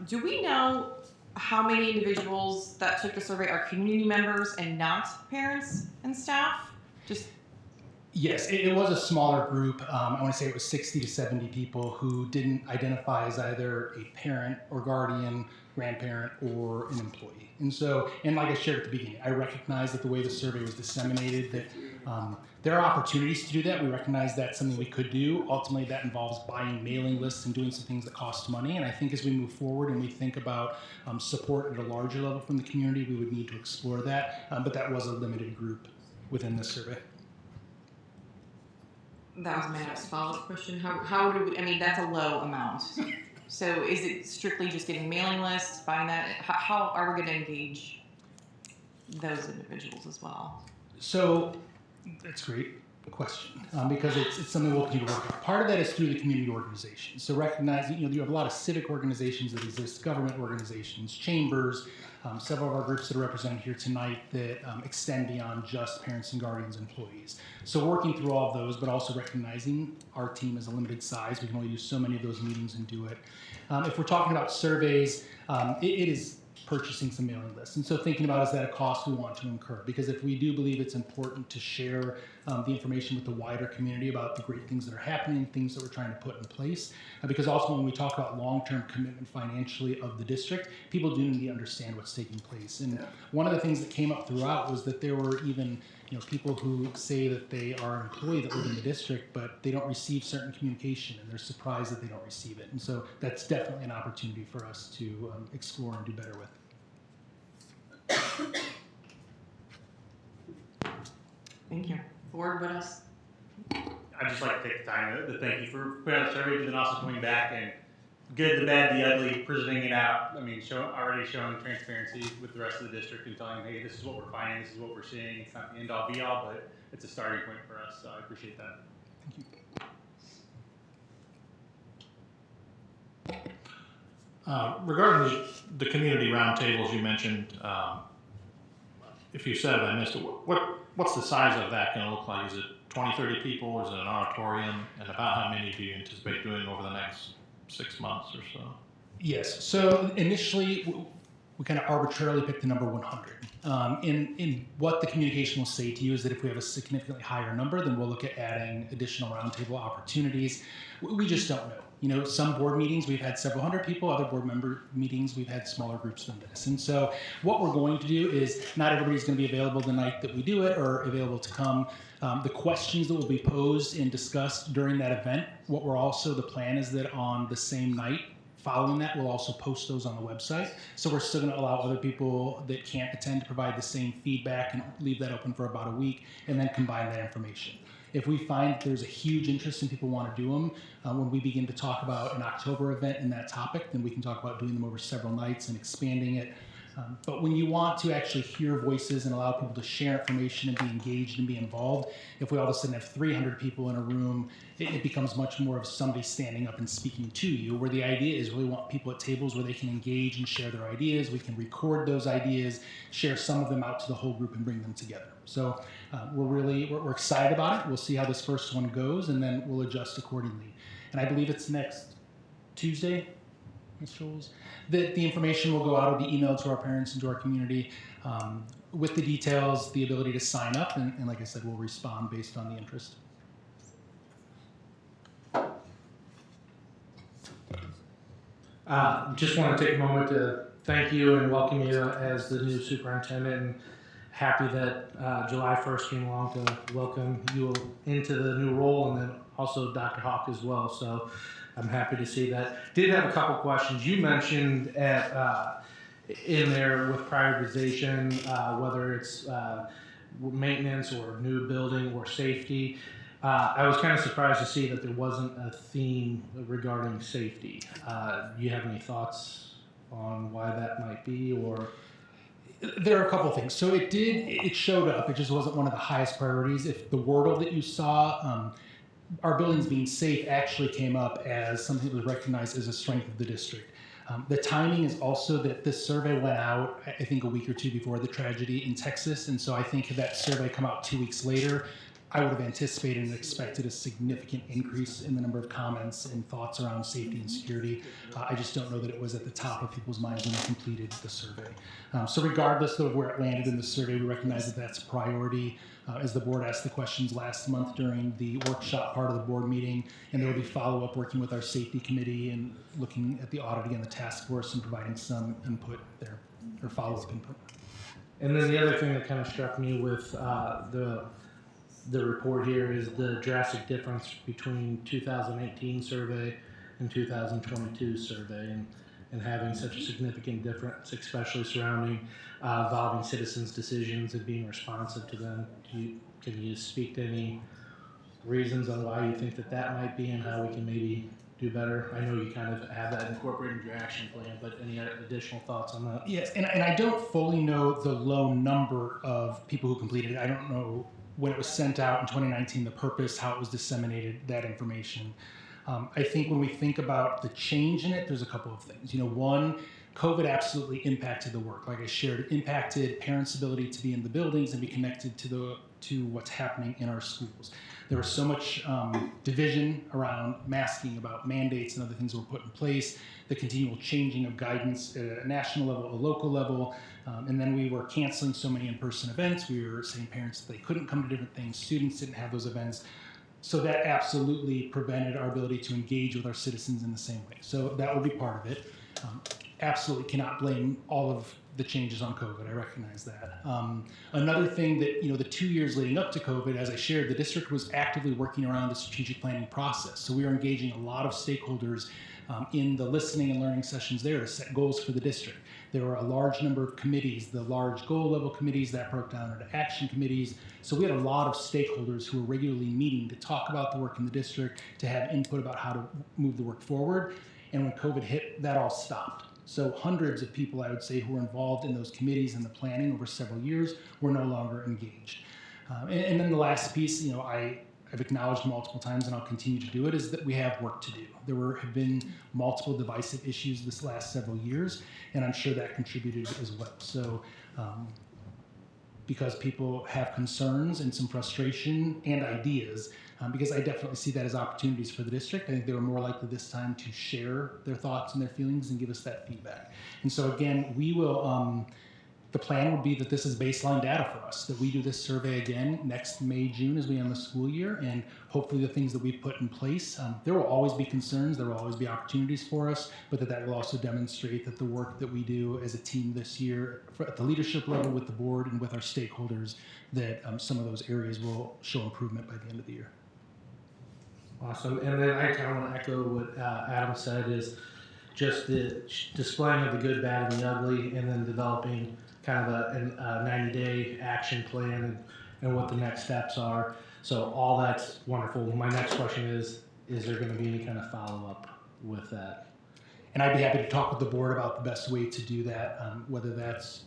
Do we know how many individuals that took the survey are community members and not parents and staff? Yes, it was a smaller group. I want to say it was 60 to 70 people who didn't identify as either a parent or guardian, grandparent, or an employee. And so, and like I shared at the beginning, I recognize that the way the survey was disseminated, that there are opportunities to do that. We recognize that's something we could do. Ultimately, that involves buying mailing lists and doing some things that cost money. And I think as we move forward and we think about support at a larger level from the community, we would need to explore that. But that was a limited group within the survey. That was my next follow-up question. How do we, I mean, that's a low amount. So is it strictly just getting mailing lists, buying that? How are we going to engage those individuals as well? So that's a great question because it's something we'll continue to work on. Part of that is through the community organizations. So recognizing, you have a lot of civic organizations that exist, government organizations, chambers, several of our groups that are represented here tonight that extend beyond just parents and guardians employees. So working through all of those, but also recognizing our team is a limited size. We can only do so many of those meetings and do it. If we're talking about surveys, it is purchasing some mailing lists. And so thinking about, is that a cost we want to incur? Because if we do believe it's important to share the information with the wider community about the great things that are happening, things that we're trying to put in place, because also when we talk about long-term commitment financially of the district, people do need to understand what's taking place. And one of the things that came up throughout was that there were even people who say that they are an employee that live in the district, but they don't receive certain communication, and they're surprised that they don't receive it. And so that's definitely an opportunity for us to explore and do better with. Thank you. Board, what else? I'd just like to take the time to thank you for putting out the survey, but then also coming back and good, the bad, the ugly, presenting it out. I mean, already showing transparency with the rest of the district and telling them, hey, this is what we're finding, this is what we're seeing. It's not the end all be all, but it's a starting point for us. So I appreciate that. Thank you. Regarding the community roundtables you mentioned, if you said it, I missed it. What's the size of that going to look like? Is it 20, 30 people? Is it an auditorium? And about how many do you anticipate doing over the next 6 months or so? Yes. So initially, we kind of arbitrarily picked the number 100. In what the communication will say to you is that if we have a significantly higher number, then we'll look at adding additional roundtable opportunities. We just don't know. Some board meetings we've had several hundred people, other board member meetings we've had smaller groups than this. And so what we're going to do is not everybody's going to be available the night that we do it or available to come. The questions that will be posed and discussed during that event, the plan is that on the same night following that, we'll also post those on the website. So we're still going to allow other people that can't attend to provide the same feedback and leave that open for about a week and then combine that information. If we find there's a huge interest and people want to do them, when we begin to talk about an October event in that topic, then we can talk about doing them over several nights and expanding it. But when you want to actually hear voices and allow people to share information and be engaged and be involved, if we all of a sudden have 300 people in a room, it becomes much more of somebody standing up and speaking to you, where the idea is we want people at tables where they can engage and share their ideas. We can record those ideas, share some of them out to the whole group and bring them together. So we're excited about it. We'll see how this first one goes, and then we'll adjust accordingly. And I believe it's next Tuesday, Ms. Scholes, that the information will go out, will be emailed to our parents and to our community with the details, the ability to sign up, and like I said, we'll respond based on the interest. Just want to take a moment to thank you and welcome you as the new superintendent, and happy that July 1st came along to welcome you into the new role, and then also Dr. Hawk as well. So I'm happy to see that. Did have a couple questions. You mentioned in there with prioritization, whether it's maintenance or new building or safety. I was kind of surprised to see that there wasn't a theme regarding safety. Do you have any thoughts on why that might be, or? There are a couple of things. So it showed up. It just wasn't one of the highest priorities. If the wordle that you saw, our buildings being safe actually came up as something that was recognized as a strength of the district. The timing is also that this survey went out, I think, a week or two before the tragedy in Texas. And so I think if that survey come out 2 weeks later, I would have anticipated and expected a significant increase in the number of comments and thoughts around safety and security. I just don't know that it was at the top of people's minds when they completed the survey. So regardless of where it landed in the survey, we recognize that that's a priority. As the board asked the questions last month during the workshop part of the board meeting, and there will be follow-up working with our safety committee and looking at the audit again, the task force, and providing some input there, or follow-up input. And then the other thing that kind of struck me with the report here is the drastic difference between 2018 survey and 2022 survey, and having such a significant difference, especially surrounding involving citizens' decisions and being responsive to them. Can you speak to any reasons on why you think that might be, and how we can maybe do better? I know you kind of have that incorporated in your action plan, but any additional thoughts on that? Yes, and I don't fully know the low number of people who completed it. I don't know when it was sent out in 2019, the purpose, how it was disseminated, that information. I think when we think about the change in it, there's a couple of things. One, COVID absolutely impacted the work. Like I shared, it impacted parents' ability to be in the buildings and be connected to what's happening in our schools. There was so much division around masking, about mandates and other things that were put in place, the continual changing of guidance at a national level, a local level, and then we were canceling so many in-person events. We were saying parents that they couldn't come to different things. Students didn't have those events. So that absolutely prevented our ability to engage with our citizens in the same way. So that would be part of it. Absolutely cannot blame all of the changes on COVID. I recognize that. Another thing that, the 2 years leading up to COVID, as I shared, the district was actively working around the strategic planning process. So we were engaging a lot of stakeholders in the listening and learning sessions there to set goals for the district. There were a large number of committees, the large goal level committees that broke down into action committees. So we had a lot of stakeholders who were regularly meeting to talk about the work in the district, to have input about how to move the work forward. And when COVID hit, that all stopped. So hundreds of people, I would say, who were involved in those committees and the planning over several years were no longer engaged. And then the last piece, I've acknowledged multiple times, and I'll continue to do it, is that we have work to do. There have been multiple divisive issues this last several years, and I'm sure that contributed as well. So because people have concerns and some frustration and ideas, because I definitely see that as opportunities for the district. I think they were more likely this time to share their thoughts and their feelings and give us that feedback. And so again, we will, the plan would be that this is baseline data for us, that we do this survey again next May, June as we end the school year, and hopefully the things that we put in place, there will always be concerns, there will always be opportunities for us, but that will also demonstrate that the work that we do as a team this year at the leadership level with the board and with our stakeholders, that some of those areas will show improvement by the end of the year. Awesome. And then I kind of want to echo what Adam said, is just the displaying of the good, bad, and the ugly, and then developing kind of a 90-day action plan and what the next steps are. So all that's wonderful. My next question is there going to be any kind of follow-up with that? And I'd be happy to talk with the board about the best way to do that, whether that's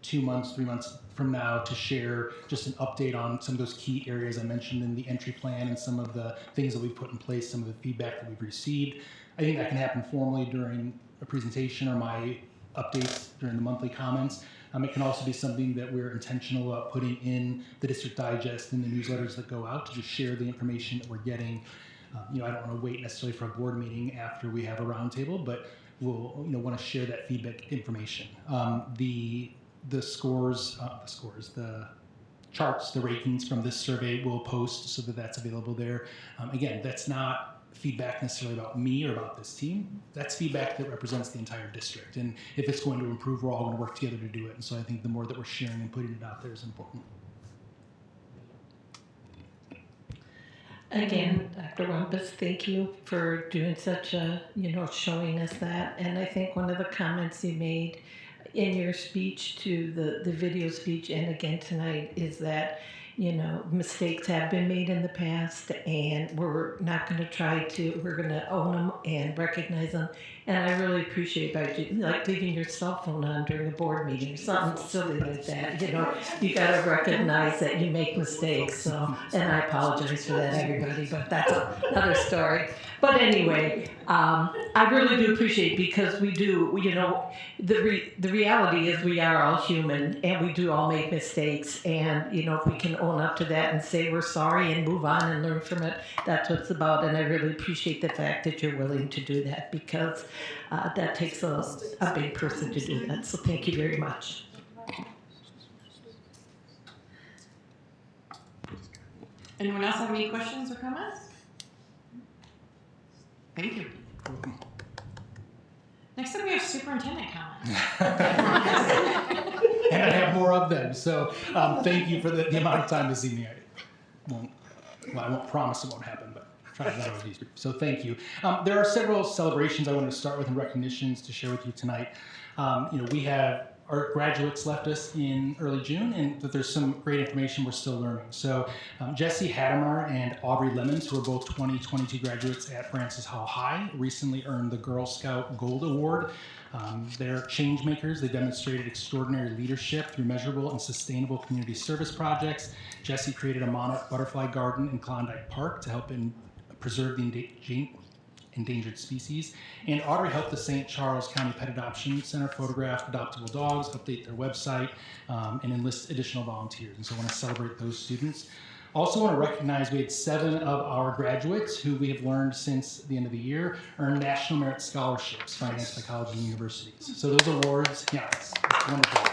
2 months, 3 months from now, to share just an update on some of those key areas I mentioned in the entry plan and some of the things that we've put in place, some of the feedback that we've received. I think that can happen formally during a presentation or my updates during the monthly comments. It can also be something that we're intentional about putting in the district digest and the newsletters that go out to just share the information that we're getting. I don't want to wait necessarily for a board meeting after we have a roundtable, but we'll want to share that feedback information. The charts, the rankings from this survey will post so that that's available there. Again, that's not feedback necessarily about me or about this team. That's feedback that represents the entire district. And if it's going to improve, we're all going to work together to do it. And so I think the more that we're sharing and putting it out there is important. Again, Dr. Rumpus, thank you for doing such a, showing us that. And I think one of the comments you made in your speech to the video speech and again tonight is that, mistakes have been made in the past and we're not going to we're going to own them and recognize them. And I really appreciate about like leaving your cell phone on during a board meeting or something silly like that. You got to recognize that you make mistakes. So, and I apologize for that, everybody, but that's another story. But anyway, I really do appreciate, because we do, the reality is we are all human and we do all make mistakes. And, if we can own up to that and say we're sorry and move on and learn from it, that's what it's about. And I really appreciate the fact that you're willing to do that, because that takes a big person to do that. So thank you very much. Anyone else have any questions or comments? Thank you. Next up, we have superintendent comments. And I have more of them. So thank you for the amount of time this evening. I won't promise it won't happen, but try to not always. So thank you. There are several celebrations I wanted to start with and recognitions to share with you tonight. We have our graduates left us in early June, and that there's some great information we're still learning. So Jesse Hadamar and Aubrey Lemons, who are both 2022 graduates at Francis Howell High, recently earned the Girl Scout Gold Award. They're change makers. They demonstrated extraordinary leadership through measurable and sustainable community service projects. Jesse created a monarch butterfly garden in Klondike Park to help preserve the endangered species. And Audrey helped the St. Charles County Pet Adoption Center photograph adoptable dogs, update their website, and enlist additional volunteers. And so I want to celebrate those students. Also want to recognize we had 7 of our graduates who we have learned since the end of the year earned National Merit Scholarships financed by colleges and universities. So those awards, yeah, it's wonderful.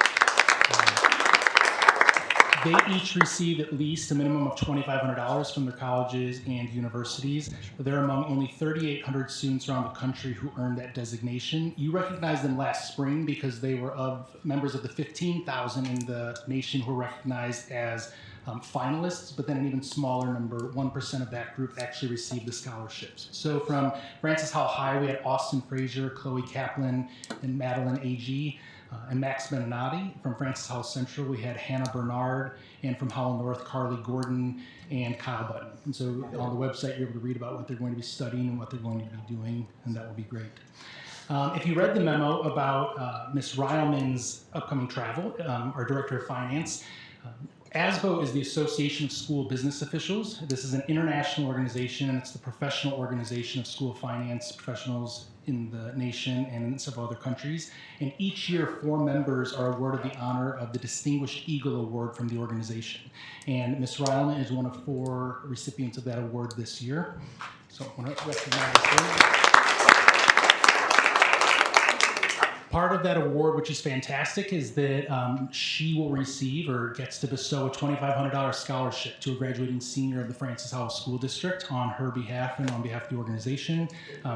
They each received at least a minimum of $2,500 from their colleges and universities. They're among only 3,800 students around the country who earned that designation. You recognized them last spring because they were members of the 15,000 in the nation who were recognized as finalists, but then an even smaller number, 1% of that group actually received the scholarships. So from Francis Howell High, we had Austin Frazier, Chloe Kaplan, and Madeline A.G., and Max Beninati. From Francis Howell Central, we had Hannah Bernard, and from Howell North, Carly Gordon and Kyle Button. And so on the website, you're able to read about what they're going to be studying and what they're going to be doing, and that will be great. If you read the memo about Ms. Ryleman's upcoming travel, our Director of Finance, ASBO is the Association of School Business Officials. This is an international organization, and it's the professional organization of school finance professionals in the nation and in several other countries. And each year, 4 members are awarded the honor of the Distinguished Eagle Award from the organization. And Ms. Ryleman is one of 4 recipients of that award this year. So I want to recognize her. Part of that award, which is fantastic, is that she will receive or gets to bestow a $2,500 scholarship to a graduating senior of the Francis Howell School District on her behalf and on behalf of the organization.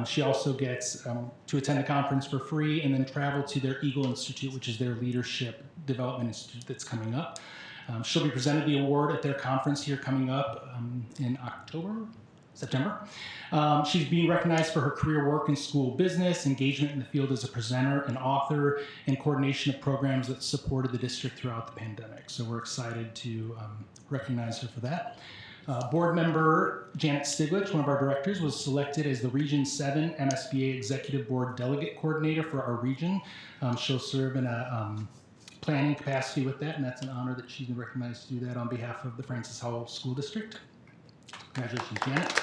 She also gets to attend the conference for free and then travel to their Eagle Institute, which is their leadership development institute that's coming up. She'll be presented the award at their conference here coming up in September. She's being recognized for her career work in school business, engagement in the field as a presenter and author, and coordination of programs that supported the district throughout the pandemic. So we're excited to recognize her for that. Board member Janet Stiglich, one of our directors, was selected as the Region 7 MSBA Executive Board Delegate Coordinator for our region. She'll serve in a planning capacity with that, and that's an honor that she's been recognized to do that on behalf of the Francis Howell School District. Congratulations, Janet.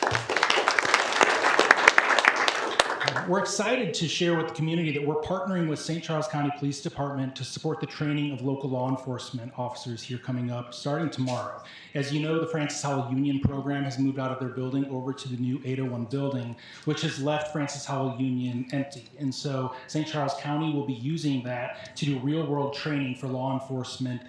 We're excited to share with the community that we're partnering with St. Charles County Police Department to support the training of local law enforcement officers here coming up starting tomorrow. As you know, the Francis Howell Union program has moved out of their building over to the new 801 building, which has left Francis Howell Union empty. And so St. Charles County will be using that to do real-world training for law enforcement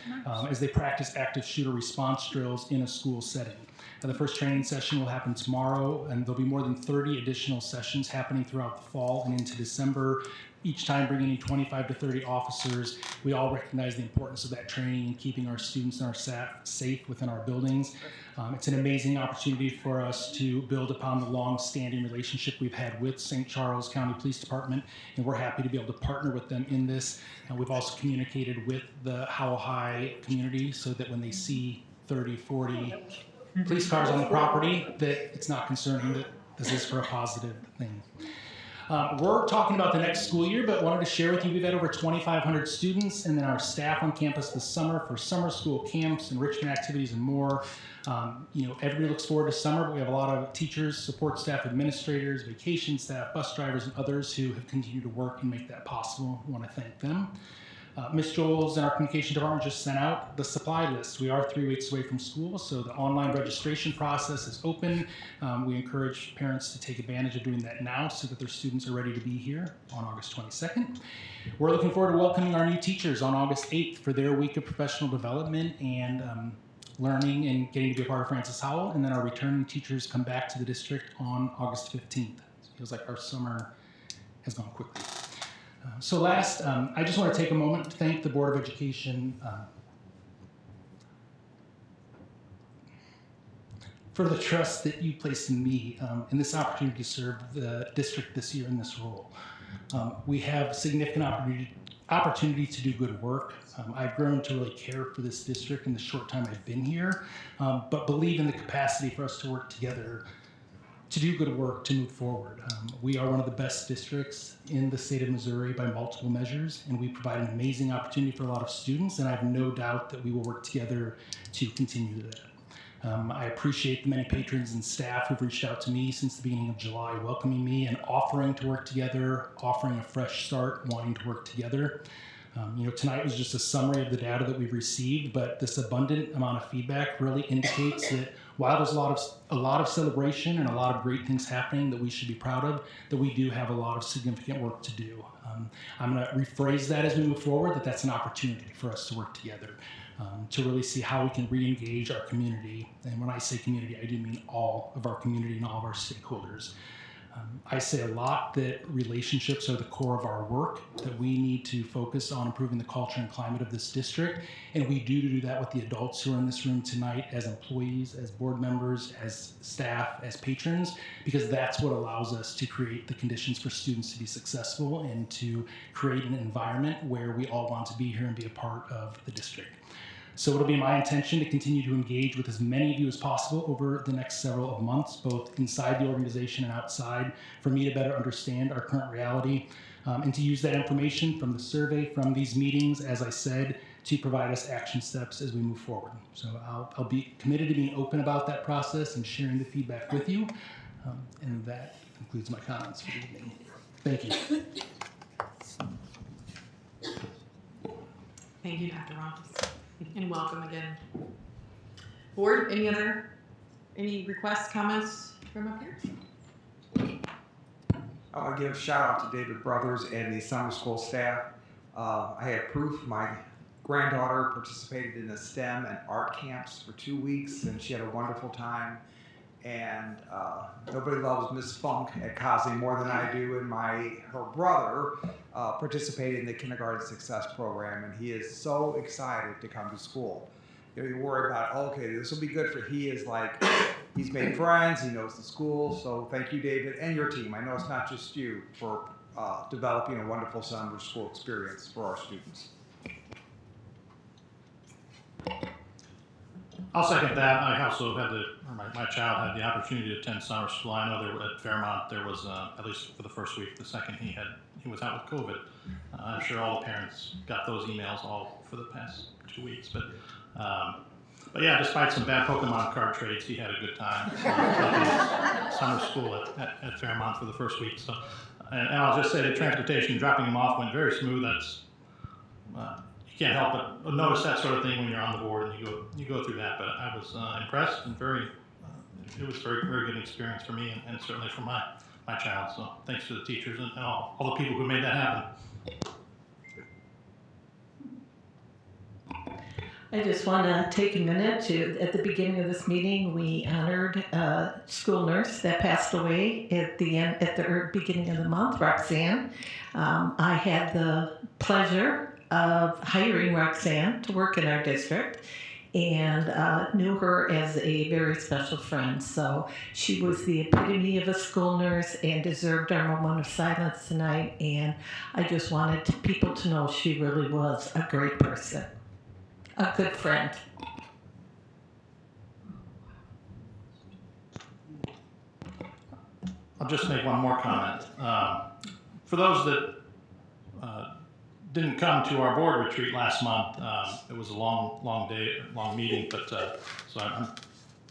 as they practice active shooter response drills in a school setting. The first training session will happen tomorrow, and there'll be more than 30 additional sessions happening throughout the fall and into December, each time bringing in 25 to 30 officers. We all recognize the importance of that training and keeping our students and our staff safe within our buildings. It's an amazing opportunity for us to build upon the long-standing relationship we've had with St. Charles County Police Department, and we're happy to be able to partner with them in this. And we've also communicated with the Howell High community so that when they see 30, 40 police cars on the property, that it's not concerning, that this is for a positive thing. We're talking about the next school year, but wanted to share with you, we've had over 2,500 students and then our staff on campus this summer for summer school camps, enrichment activities, and more. Everybody looks forward to summer, but we have a lot of teachers, support staff, administrators, vacation staff, bus drivers, and others who have continued to work and make that possible. We want to thank them. Ms. Joels and our communication department just sent out the supply list. We are 3 weeks away from school, so the online registration process is open. We encourage parents to take advantage of doing that now so that their students are ready to be here on August 22nd. We're looking forward to welcoming our new teachers on August 8th for their week of professional development and learning and getting to be a part of Francis Howell. And then our returning teachers come back to the district on August 15th. It feels like our summer has gone quickly. So last, I just want to take a moment to thank the Board of Education for the trust that you placed in me and this opportunity to serve the district this year in this role. We have significant opportunity to do good work. I've grown to really care for this district in the short time I've been here, but believe in the capacity for us to work together to do good work, to move forward. We are one of the best districts in the state of Missouri by multiple measures, and we provide an amazing opportunity for a lot of students, and I have no doubt that we will work together to continue that. I appreciate the many patrons and staff who've reached out to me since the beginning of July, welcoming me and offering to work together, offering a fresh start, wanting to work together. Tonight was just a summary of the data that we've received, but this abundant amount of feedback really indicates that while there's a lot of celebration and a lot of great things happening that we should be proud of, that we do have a lot of significant work to do. I'm going to rephrase that as we move forward, that that's an opportunity for us to work together, to really see how we can re-engage our community. And when I say community, I do mean all of our community and all of our stakeholders. I say a lot that relationships are the core of our work, that we need to focus on improving the culture and climate of this district, and we do that with the adults who are in this room tonight as employees, as board members, as staff, as patrons, because that's what allows us to create the conditions for students to be successful and to create an environment where we all want to be here and be a part of the district. So it'll be my intention to continue to engage with as many of you as possible over the next several of months, both inside the organization and outside, for me to better understand our current reality, and to use that information from the survey, from these meetings, as I said, to provide us action steps as we move forward. So I'll be committed to being open about that process and sharing the feedback with you. And that concludes my comments for the evening. Thank you. Thank you, Dr. Rompus, and welcome again. Board, any requests, comments from up here? I want to give a shout out to David Brothers and the summer school staff. I have proof my granddaughter participated in the STEM and art camps for 2 weeks, and she had a wonderful time. And nobody loves Miss Funk at COSI more than I do, and her brother participated in the Kindergarten Success Program, and he is so excited to come to school. You worry about, okay, this will be good for, he's made friends, he knows the school, so thank you, David, and your team. I know it's not just you for developing a wonderful summer school experience for our students. I'll second that. I also had my child had the opportunity to attend summer school. I know at Fairmont there was, at least for the first week, the second he was out with COVID. I'm sure all the parents got those emails all for the past 2 weeks. But yeah, despite some bad Pokemon card trades, he had a good time summer school at Fairmont for the first week. So, and I'll just say the transportation, dropping him off went very smooth. That's you can't help but notice that sort of thing when you're on the board and you go through that. But I was impressed and it was very, very good experience for me and certainly for my child. So thanks to the teachers and all the people who made that happen. I just want to take a minute at the beginning of this meeting, we honored a school nurse that passed away at the beginning of the month, Roxanne. I had the pleasure of hiring Roxanne to work in our district and knew her as a very special friend. So she was the epitome of a school nurse and deserved our moment of silence tonight. And I just wanted people to know she really was a great person. A good friend. I'll just make one more comment. For those that didn't come to our board retreat last month, it was a long day, long meeting, but so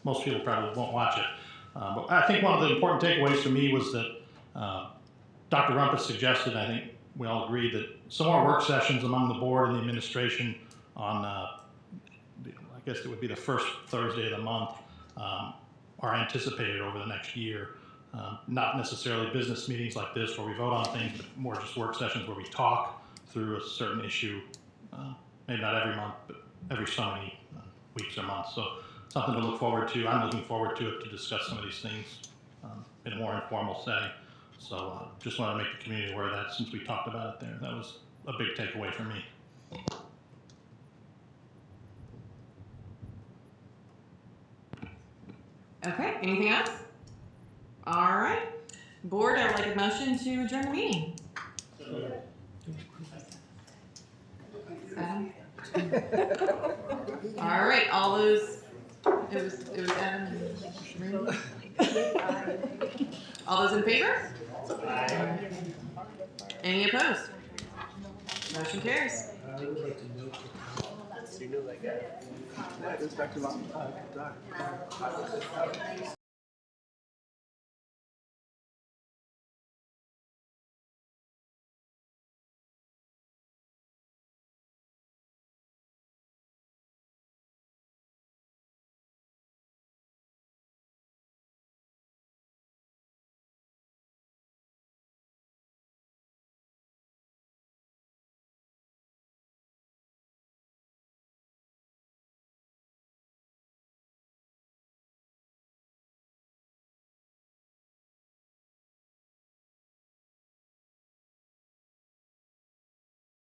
most people probably won't watch it. But I think one of the important takeaways for me was that Dr. Rumpus suggested, I think we all agreed, that some more work sessions among the board and the administration on, I guess it would be the first Thursday of the month, are anticipated over the next year. Not necessarily business meetings like this where we vote on things, but more just work sessions where we talk through a certain issue, maybe not every month, but every so many weeks or months. So something to look forward to. I'm looking forward to it to discuss some of these things in a more informal setting. So just want to make the community aware of that since we talked about it there. That was a big takeaway for me. Okay, anything else? All right. Board, I would like a motion to adjourn the meeting. Adam? All right, all those, it was Adam and Randy? All those in favor? Any opposed? Motion carries. I would like to note, you know that guy? That goes back to Mom.